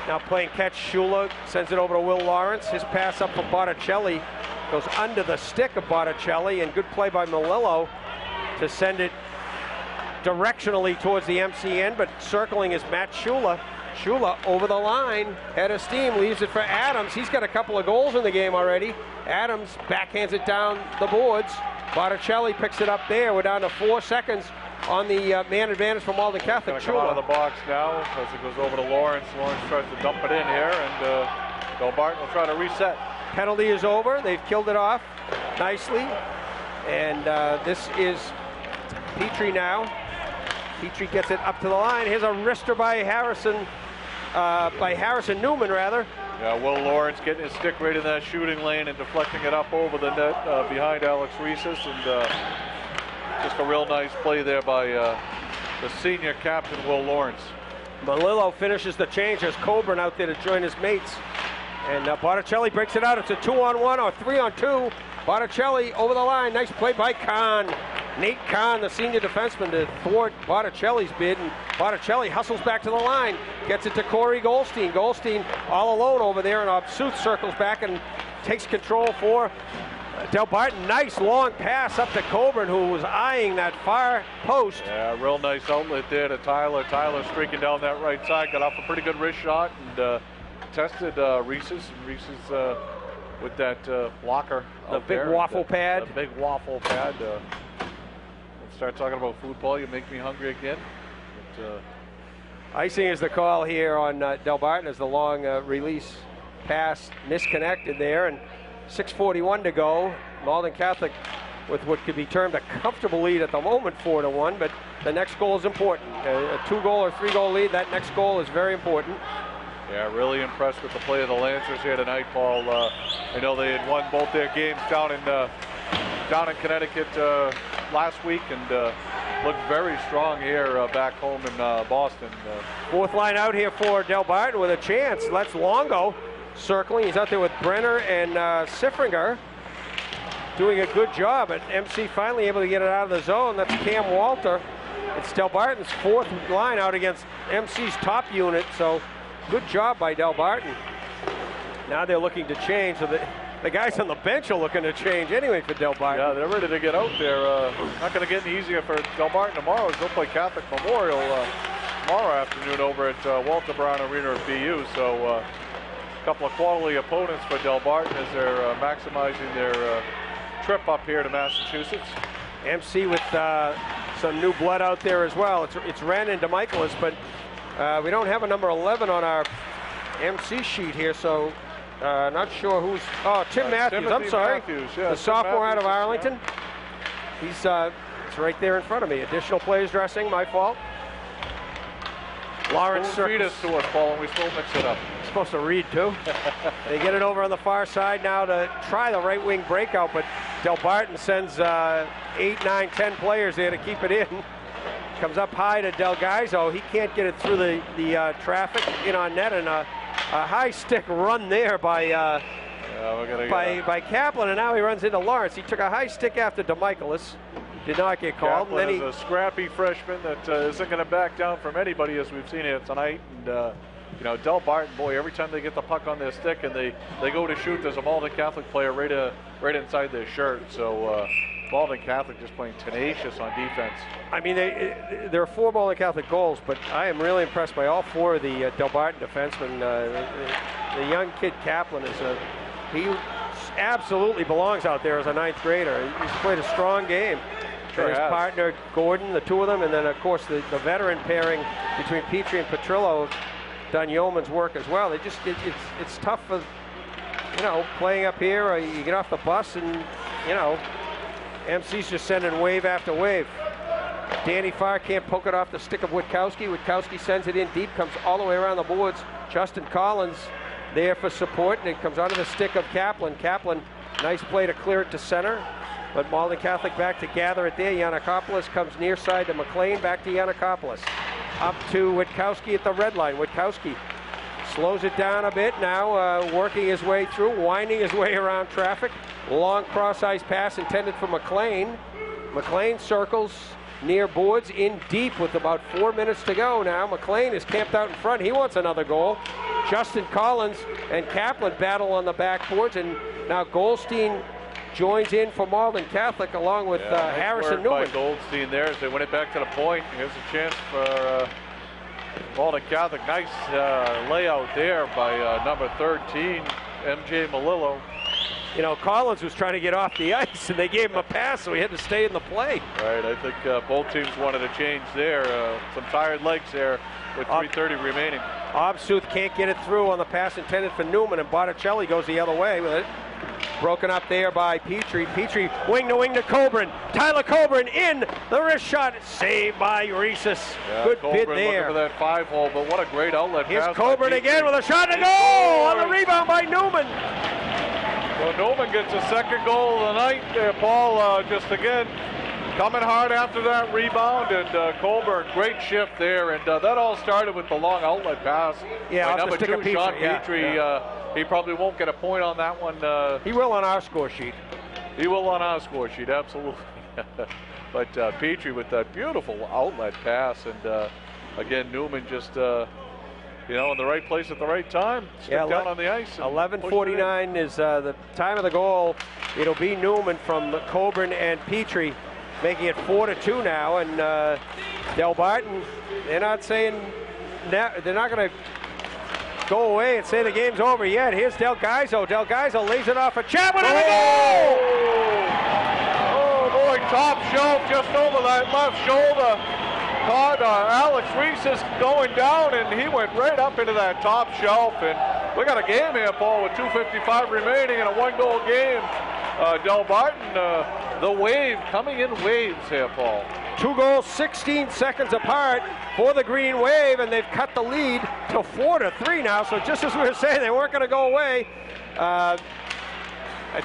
Now playing catch, Shula sends it over to Will Lawrence. His pass up from Botticelli goes under the stick of Botticelli, and good play by Melillo to send it directionally towards the MC end, but circling is Matt Shula. Shula over the line, head of steam, leaves it for Adams. He's got a couple of goals in the game already. Adams backhands it down the boards. Botticelli picks it up there. We're down to 4 seconds on the man advantage for Malden Catholic. Come out of the box now as it goes over to Lawrence. Lawrence tries to dump it in here, and Delbarton will try to reset. Penalty is over. They've killed it off nicely. And this is Petrie now. Petrie gets it up to the line. Here's a wrister by Harrison Newman, rather. Yeah, Will Lawrence getting his stick right in that shooting lane and deflecting it up over the net behind Alex Rhesus, and just a real nice play there by the senior captain, Will Lawrence. Melillo finishes the change as Coburn out there to join his mates. And Botticelli breaks it out. It's a 2-on-1 or 3-on-2. Botticelli over the line. Nice play by Kahn. Nate Kahn, the senior defenseman, to thwart Botticelli's bid. And Botticelli hustles back to the line. Gets it to Corey Goldstein. Goldstein all alone over there, and Obsuth circles back and takes control for Delbarton. Nice long pass up to Coburn, who was eyeing that far post. Yeah, real nice outlet there to Tyler. Tyler streaking down that right side, got off a pretty good wrist shot and tested Reese's. And Reese's with that blocker. The big waffle pad. The big waffle pad. We'll start talking about food, Paul. You make me hungry again. But, icing is the call here on Delbarton as the long release pass misconnected there, and 6:41 to go. Malden Catholic with what could be termed a comfortable lead at the moment, 4-1, but the next goal is important. A 2-goal or 3-goal lead, that next goal is very important. Yeah, really impressed with the play of the Lancers here tonight, Paul. I know they had won both their games down in Connecticut last week, and looked very strong here back home in Boston. Fourth line out here for Delbarton with a chance. Let's Longo circling. He's out there with Brenner and Siffringer, doing a good job. And MC finally able to get it out of the zone. That's Cam Walter. It's Delbarton's fourth line out against MC's top unit. So good job by Delbarton. Now they're looking to change. So the guys on the bench are looking to change anyway for Delbarton. Yeah, they're ready to get out there. Not going to get any easier for Delbarton tomorrow. They'll play Catholic Memorial tomorrow afternoon over at Walter Brown Arena at BU. So a couple of quality opponents for Delbarton as they're maximizing their trip up here to Massachusetts. MC with some new blood out there as well. It's Wren and DeMichaelis, but we don't have a number 11 on our MC sheet here, so not sure who's. Oh, Tim Matthews. Timothy I'm sorry. Matthews, yeah, the sophomore out of Matthews, Arlington. Yeah. It's right there in front of me. Additional players dressing. My fault. Lawrence Feed us to us, Paul, and we still mix it up. Supposed to read too. They get it over on the far side now to try the right wing breakout, but Delbarton sends 8, 9, 10 players there to keep it in. Comes up high to Delgaizo. He can't get it through the traffic in on net, and a high stick run there by Kaplan, and now he runs into Lawrence. He took a high stick after DeMichaelis. Did not get called. Kaplan and then is a scrappy freshman that isn't going to back down from anybody, as we've seen here tonight. And you know, Delbarton, boy, every time they get the puck on their stick and they go to shoot, there's a Malden Catholic player right inside their shirt. So Malden Catholic just playing tenacious on defense. I mean, there are 4 Malden Catholic goals, but I am really impressed by all 4 of the Delbarton defensemen. The young kid Kaplan he absolutely belongs out there as a 9th grader. He's played a strong game. Sure his has. partner Gordon, the 2 of them, and then of course the veteran pairing between Petrie and Petrillo have done yeoman's work as well. It's tough for, you know, playing up here. Or you get off the bus and, you know, MC's just sending wave after wave. Danny Farr can't poke it off the stick of Witkowski. Witkowski sends it in deep, comes all the way around the boards. Justin Collins there for support, and it comes onto the stick of Kaplan. Kaplan, nice play to clear it to center, but Malden Catholic back to gather it there. Yanakopoulos comes near side to McLean, back to Yanakopoulos. Up to Witkowski at the red line. Witkowski slows it down a bit now, working his way through, winding his way around traffic. Long cross-ice pass intended for McLean. McLean circles near boards in deep with about 4 minutes to go now. McLean is camped out in front. He wants another goal. Justin Collins and Kaplan battle on the backboards, and now Goldstein joins in for Malden Catholic along with Harrison Newman. By Goldstein there as they win it back to the point. Here's a chance for Malden Catholic. Nice layout there by number 13, MJ Malillo. You know, Collins was trying to get off the ice, and they gave him a pass, so he had to stay in the play. Right, I think both teams wanted a change there. Some tired legs there with 3:30 remaining. Obsuth can't get it through on the pass intended for Newman, and Botticelli goes the other way with it. Broken up there by Petrie. Petrie wing to Coburn. Tyler Coburn in the wrist shot. Saved by Reeses. Yeah, good Coburn bid there. looking for that 5-hole, but what a great outlet Here's pass. Coburn again with a shot to go on the rebound by Newman. Well, Newman gets a second goal of the night there, Paul. Just again, coming hard after that rebound, and Coburn, great shift there, and that all started with the long outlet pass. Yeah, by off number the stick 2, of Petrie. Sean Yeah, Petrie. yeah. He probably won't get a point on that one. He will on our score sheet. He will on our score sheet, absolutely. But Petrie with that beautiful outlet pass, and again, Newman just you know, in the right place at the right time. Step down on the ice. 11:49 is the time of the goal. It'll be Newman from Coburn and Petrie, making it 4-2 now. And Delbarton, they're not saying they're not going to go away and say the game's over yet. Here's Del Gaizo. Del Gaizo lays it off for Chapman and a goal! Oh boy, top shelf just over that left shoulder. Caught Alex Reese is going down, and he went right up into that top shelf. And we got a game here, Paul, with 2:55 remaining in a one-goal game. Delbarton, the wave coming in waves here, Paul. 2 goals, 16 seconds apart for the Green Wave, and they've cut the lead to 4-3 now. So just as we were saying, they weren't going to go away. I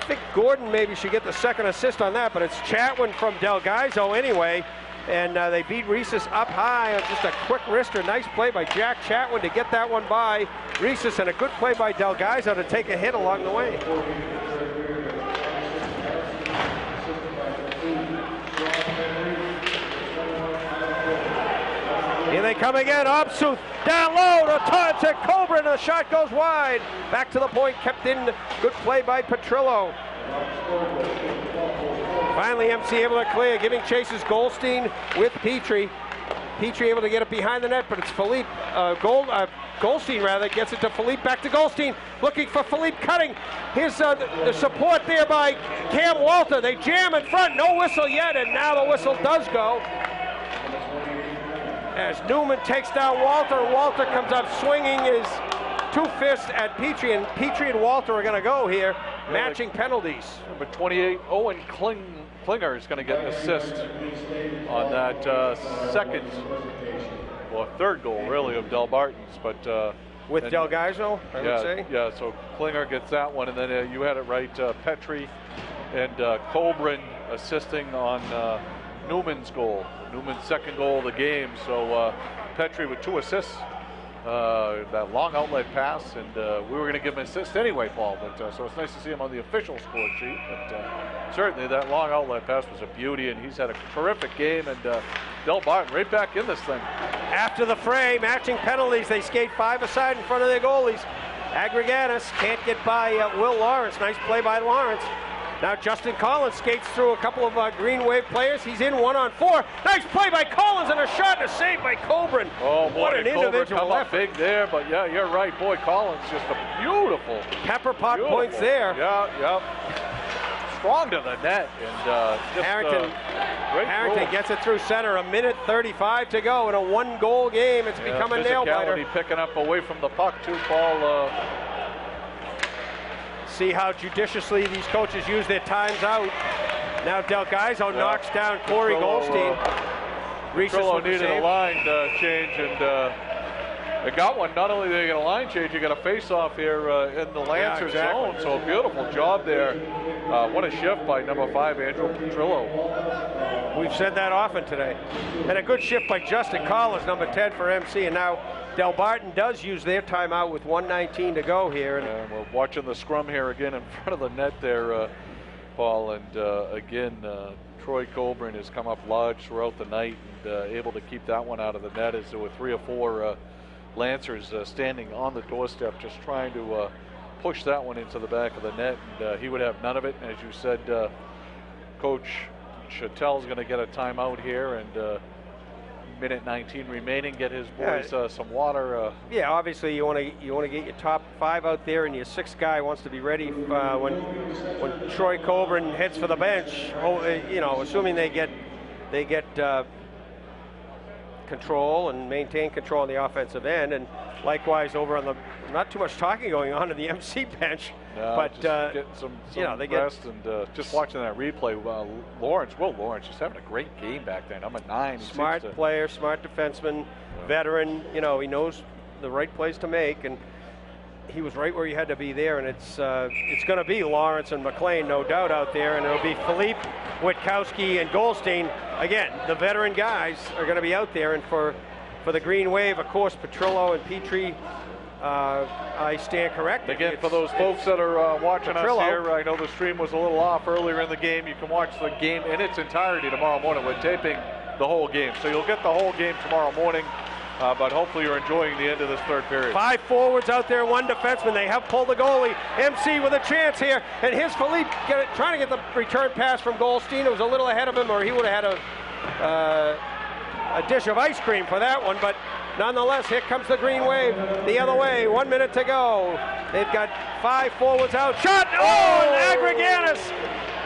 think Gordon maybe should get the second assist on that, but it's Chatwin from Del Gaizo anyway. And they beat Reeses up high on just a quick wrister. Nice play by Jack Chatwin to get that one by Reeses, and a good play by Del Gaizo to take a hit along the way. Here they come again. Obsuth down low to Coburn. The shot goes wide. Back to the point, kept in. Good play by Petrillo. Finally, MC able to clear, giving chases Goldstein with Petrie. Petrie able to get it behind the net, but it's Philippe. Goldstein rather gets it to Philippe. Back to Goldstein, looking for Philippe cutting. Here's the support there by Cam Walter. They jam in front. No whistle yet, and now the whistle does go. As Newman takes down Walter, Walter comes up swinging his 2 fists at Petrie, and Petrie and Walter are going to go here, matching penalties. Number 28, Owen Klinger is going to get an assist on that second, well, third goal really of Delbarton's, but with Del Gaizo, I would say. Yeah, so Klinger gets that one, and then you had it right, Petrie and Coburn assisting on Newman's goal. Newman's second goal of the game, so Petrie with 2 assists. That long outlet pass, and we were going to give him an assist anyway, Paul, but so it's nice to see him on the official score sheet, but certainly that long outlet pass was a beauty, and he's had a terrific game, and Delbarton right back in this thing. After the fray, matching penalties, they skate 5 aside in front of their goalies. Agreganis can't get by Will Lawrence. Nice play by Lawrence. Now Justin Collins skates through a couple of Green Wave players. He's in 1-on-4. Nice play by Collins and a shot and a save by Coburn. Oh boy, what an individual effort. Big there, but yeah, you're right. Boy, Collins just a beautiful. Pepper pot points there. Yeah. Strong to the net, and Harrington gets it through center. 1:35 to go in a 1-goal game. It's become a nail biter. Picking up away from the puck too, Paul. See how judiciously these coaches use their times out. Now Del Gaizo knocks down Corey Goldstein. Petrillo needed a line change, and they got one. Not only did they get a line change, you got a face-off here in the Lancer zone. So a beautiful job there. What a shift by number 5, Andrew Petrillo. We've said that often today. And a good shift by Justin Collins, number 10 for MC. And now Delbarton does use their timeout with 1:19 to go here. And we're watching the scrum here again in front of the net there, Paul. And again, Troy Coburn has come up large throughout the night and able to keep that one out of the net, as there were 3 or 4 Lancers standing on the doorstep just trying to push that one into the back of the net. And he would have none of it. And as you said, Coach Chattel's going to get a timeout here, and minute 19 remaining, get his boys some water. Yeah, obviously you want to get your top 5 out there, and your 6th guy wants to be ready when Troy Coburn heads for the bench. Assuming they get control and maintain control on the offensive end, and likewise over on the not too much talking going on the MC bench. But just getting some they rest, and just watching that replay. Will Lawrence just having a great game back there. Number 9. Smart player, smart defenseman, veteran. He knows the right plays to make, and he was right where he had to be there. And it's going to be Lawrence and McLean, no doubt, out there, and it'll be Philippe, Witkowski, and Goldstein. Again, the veteran guys are going to be out there, and for the Green Wave, of course, Petrillo and Petrie. I stand corrected. Again, for those folks that are watching us here, I know the stream was a little off earlier in the game. You can watch the game in its entirety tomorrow morning. We're taping the whole game, so you'll get the whole game tomorrow morning. but hopefully you're enjoying the end of this third period. 5 forwards out there, 1 defenseman. They have pulled the goalie. MC with a chance here, and here's Philippe trying to get the return pass from Goldstein. It was a little ahead of him, or he would have had a dish of ice cream for that one, but nonetheless, here comes the green wave the other way. 1 minute to go. They've got 5 forwards out. Shot! Oh, and Agriganis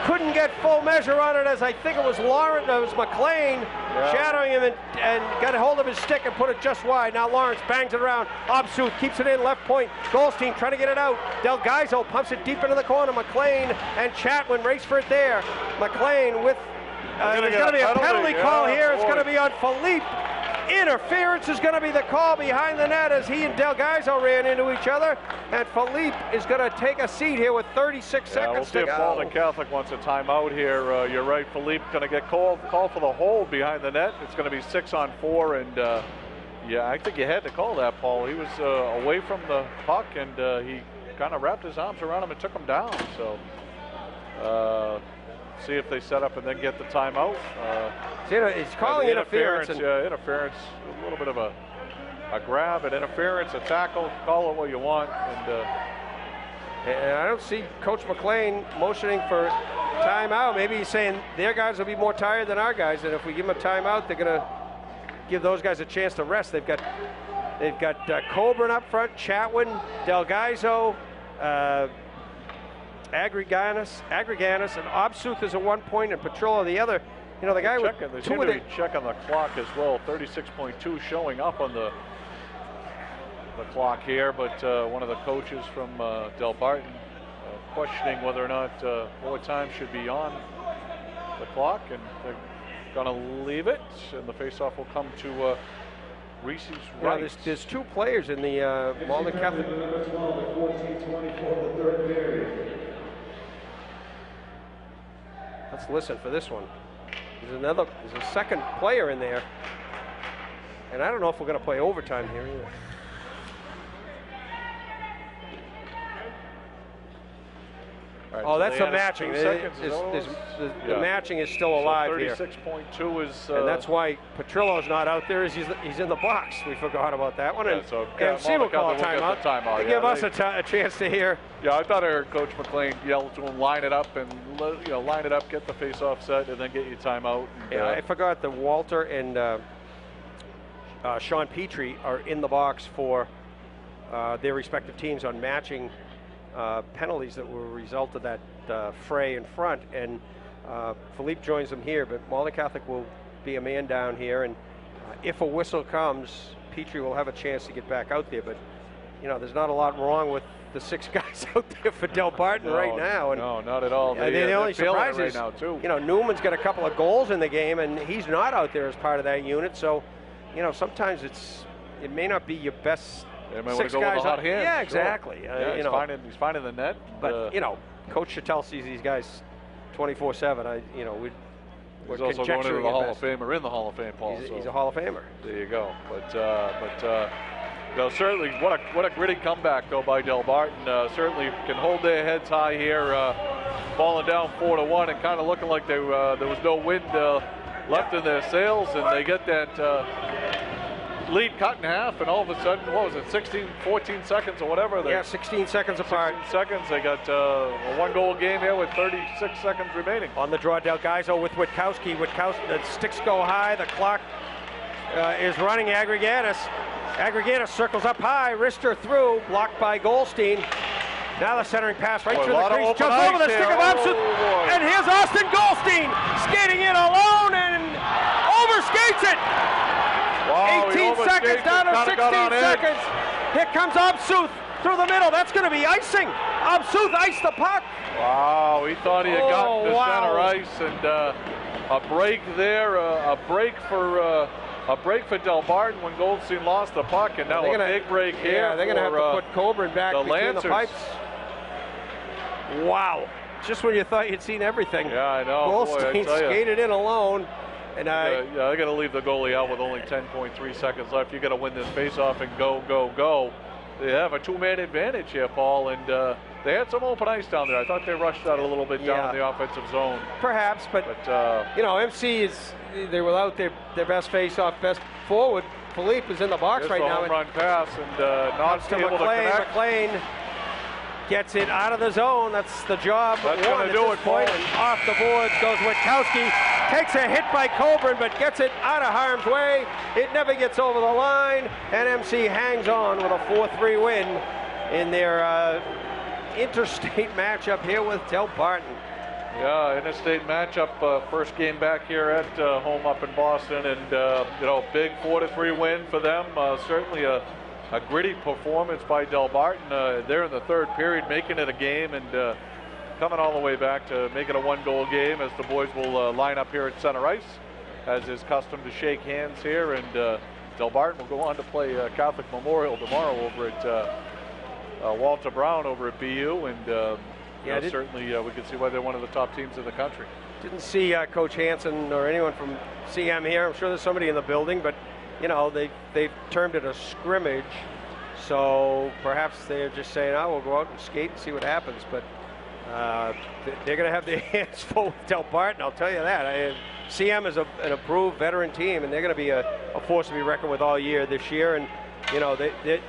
couldn't get full measure on it, as I think it was McLean shadowing him and got a hold of his stick and put it just wide. Now Lawrence bangs it around. Obsuth keeps it in left point. Goldstein trying to get it out. Del Gaizo pumps it deep into the corner. McLean and Chatwin race for it there. McLean with there's going to be a penalty call here. It's going to be on Philippe. Interference is going to be the call behind the net as he and Del Gaizo ran into each other. And Philippe is going to take a seat here with 36 seconds to go. We'll see if Malden Catholic wants a timeout here. You're right, Philippe going to get called for the hold behind the net. It's going to be 6-on-4, and yeah, I think you had to call that, Paul. He was away from the puck, and he kind of wrapped his arms around him and took him down. So see if they set up and then get the timeout. He's calling interference. Interference, a little bit of a grab, an interference, a tackle, call it what you want. And I don't see Coach McLean motioning for timeout. Maybe he's saying their guys will be more tired than our guys, and if we give them a timeout, they're going to give those guys a chance to rest. They've got Coburn up front, Chatwin, Del Gaizo, Agriganis, and Obsuth is a 1 point, and Petrillo the other. You know, the guy with two of the check on the clock as well. 36.2 showing up on the clock here, but one of the coaches from Delbarton questioning whether or not more time should be on the clock, and they're going to leave it, and the faceoff will come to Reese's right. Yeah, there's 2 players in the Malden Catholic. Let's listen for this one. There's a second player in there, and I don't know if we're going to play overtime here either. Right, oh, so that's the matching. The matching is still alive so here. 36.2 is... and that's why Petrillo's not out there. He's in the box. We forgot about that one. Yeah, and so MC will call a timeout. They give us a chance to hear. Yeah, I thought I heard Coach McLean yell to him, line it up, and line it up, get the face-off set, and then get your timeout. And, I forgot that Walter and Sean Petrie are in the box for their respective teams on matching penalties that were a result of that fray in front, and Philippe joins them here, but Malden Catholic will be a man down here, and if a whistle comes, Petrie will have a chance to get back out there, but there's not a lot wrong with the 6 guys out there for Delbarton right now. And no, not at all. the only surprise right is, now too. Newman's got a couple of goals in the game, and he's not out there as part of that unit, so sometimes it may not be your best. They might 6 want to go guys with a hot hand. Yeah, exactly. Sure. He's finding the net. But Coach Chattel sees these guys 24/7. He's also going into the Hall of Fame, or in the Hall of Fame, Paul. He's a Hall of Famer. There you go. But certainly, what a gritty comeback though by Delbarton. Certainly can hold their heads high here, falling down 4-1, and kind of looking like there was no wind left in their sails, and they get that lead cut in half, and all of a sudden, what was it, 16, 14 seconds or whatever? 16 seconds apart. 16 seconds. They got a 1-goal game here with 36 seconds remaining. On the draw, Del Gaizo with Witkowski. The sticks go high. The clock is running. Agriganis circles up high. Wrister through. Blocked by Goldstein. Now the centering pass right through the crease. Jumps over the stick of Obsuth. And here's Austin Goldstein skating in alone and overskates it. Wow, 18 seconds down to 16 seconds. Here comes Obsuth through the middle. That's going to be icing. Obsuth iced the puck. Wow, he thought he had gotten to center ice, and a break there, a break for Delbarton when Goldstein lost the puck, and now a big break here. Yeah, they're going to have to put Coburn back between the pipes. Wow. Just when you thought you'd seen everything. Yeah, I know. Goldstein skated in alone. And they're going to leave the goalie out with only 10.3 seconds left. You got to win this face-off and go. They have a 2-man advantage here, Paul, and they had some open ice down there. I thought they rushed out a little bit down in the offensive zone. Perhaps, but MC they were out their best face-off, best forward Philippe is in the box There's right the now. home run pass, and not Comes to able to McLean. connect. McLean gets it out of the zone. That's the job. That's one gonna at do this it, point. Paul. And off the boards goes Witkowski. Takes a hit by Coburn, but gets it out of harm's way. It never gets over the line, and MC hangs on with a 4-3 win in their interstate matchup here with Delbarton. Yeah, interstate matchup, first game back here at home up in Boston, and big 4-3 win for them. Certainly a gritty performance by Delbarton. They're in the third period, making it a game, and coming all the way back to make it a one-goal game, as the boys will line up here at center ice, as is custom to shake hands here. And Delbarton will go on to play Catholic Memorial tomorrow over at Walter Brown over at BU, and certainly we can see why they're one of the top teams in the country. Didn't see Coach Hansen or anyone from CM here. I'm sure there's somebody in the building, but they've termed it a scrimmage, so perhaps they're just saying, we'll go out and skate and see what happens. But they're going to have their hands full with Delbarton, I'll tell you that. CM is an approved veteran team, and they're going to be a force to be reckoned with all year this year. And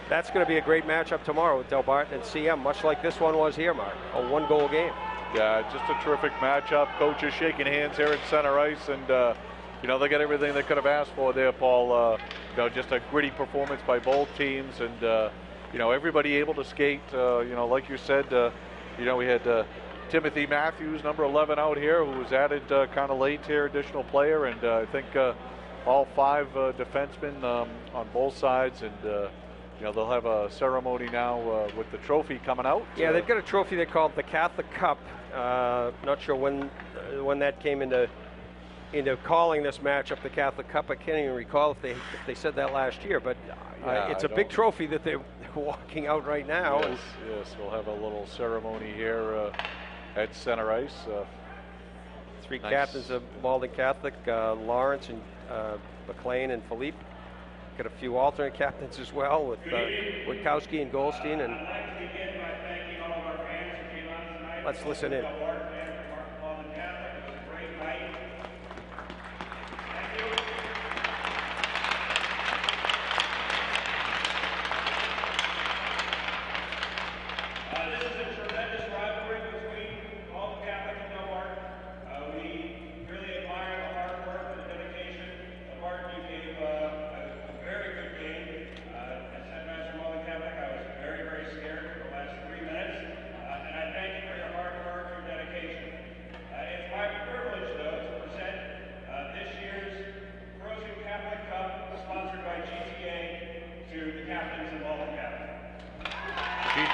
that's going to be a great matchup tomorrow with Delbarton and CM, much like this one was here, Mark. A one-goal game. Yeah, just a terrific matchup. Coaches shaking hands here at center ice, and they got everything they could have asked for there, Paul. Just a gritty performance by both teams, and everybody able to skate. Like you said, we had Timothy Matthews, number 11, out here, who was added kind of late here, additional player, and I think all 5 defensemen on both sides, and they'll have a ceremony now with the trophy coming out. Yeah, they've got a trophy they call the Catholic Cup. Not sure when that came into calling this matchup the Catholic Cup. I can't even recall if they said that last year, but it's a big trophy that they're walking out right now. Yes, we'll have a little ceremony here at center ice. 3 captains of Malden Catholic, Lawrence and McLean and Philippe. Got a few alternate captains as well with Witkowski and Goldstein. And let's listen in.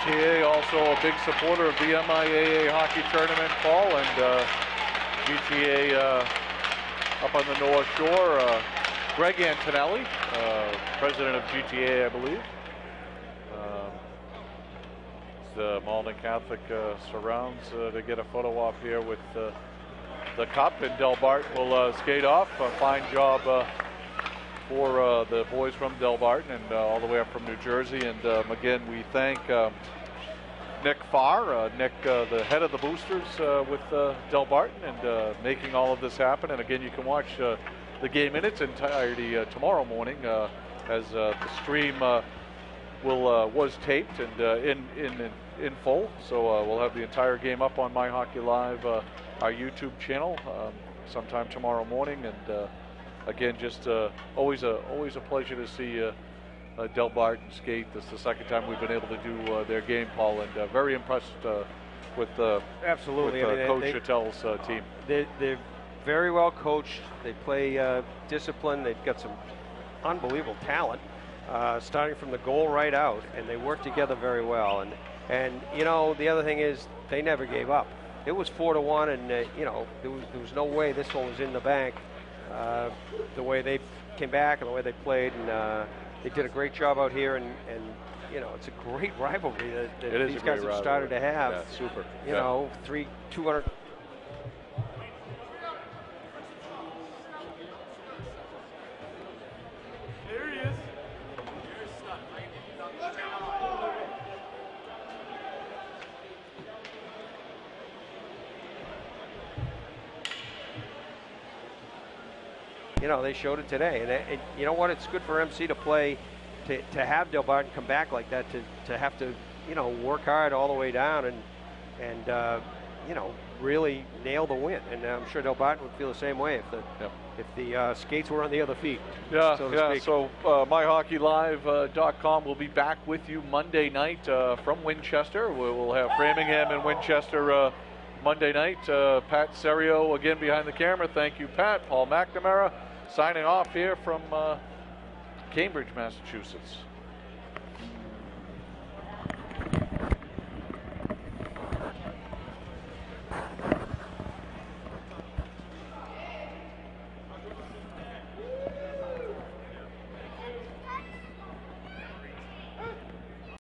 GTA also a big supporter of the MIAA hockey tournament, Paul, and GTA up on the North Shore. Greg Antonelli, president of GTA, I believe. The Malden Catholic surrounds to get a photo op here with the cup, and Delbarton will skate off. A fine job for the boys from Delbarton and all the way up from New Jersey. And again, we thank Nick Farr, Nick, the head of the boosters with Delbarton, and making all of this happen. And again, you can watch the game in its entirety tomorrow morning, as the stream was taped and in full. So we'll have the entire game up on MyHockeyLive, our YouTube channel, sometime tomorrow morning. And again, just always a pleasure to see Delbarton skate. This is the second time we've been able to do their game, Paul, and very impressed with absolutely with Coach Chattel's team. They're very well coached. They play discipline. They've got some unbelievable talent, starting from the goal right out, and they work together very well. And the other thing is they never gave up. It was 4-1, and there was no way this one was in the bank. The way they came back and the way they played, and they did a great job out here, and it's a great rivalry that these guys have started to have. Yeah, super. 200. There he is. you know, they showed it today. And you know what? It's good for MC to play, to have Delbarton come back like that, to have to, you know, work hard all the way down and you know, really nail the win. And I'm sure Delbarton would feel the same way if the skates were on the other feet. Yeah, so to yeah. speak. So MyHockeyLive.com will be back with you Monday night from Winchester. We'll have Framingham and Winchester Monday night. Pat Serio again behind the camera. Thank you, Pat. Paul McNamara signing off here from Cambridge, Massachusetts.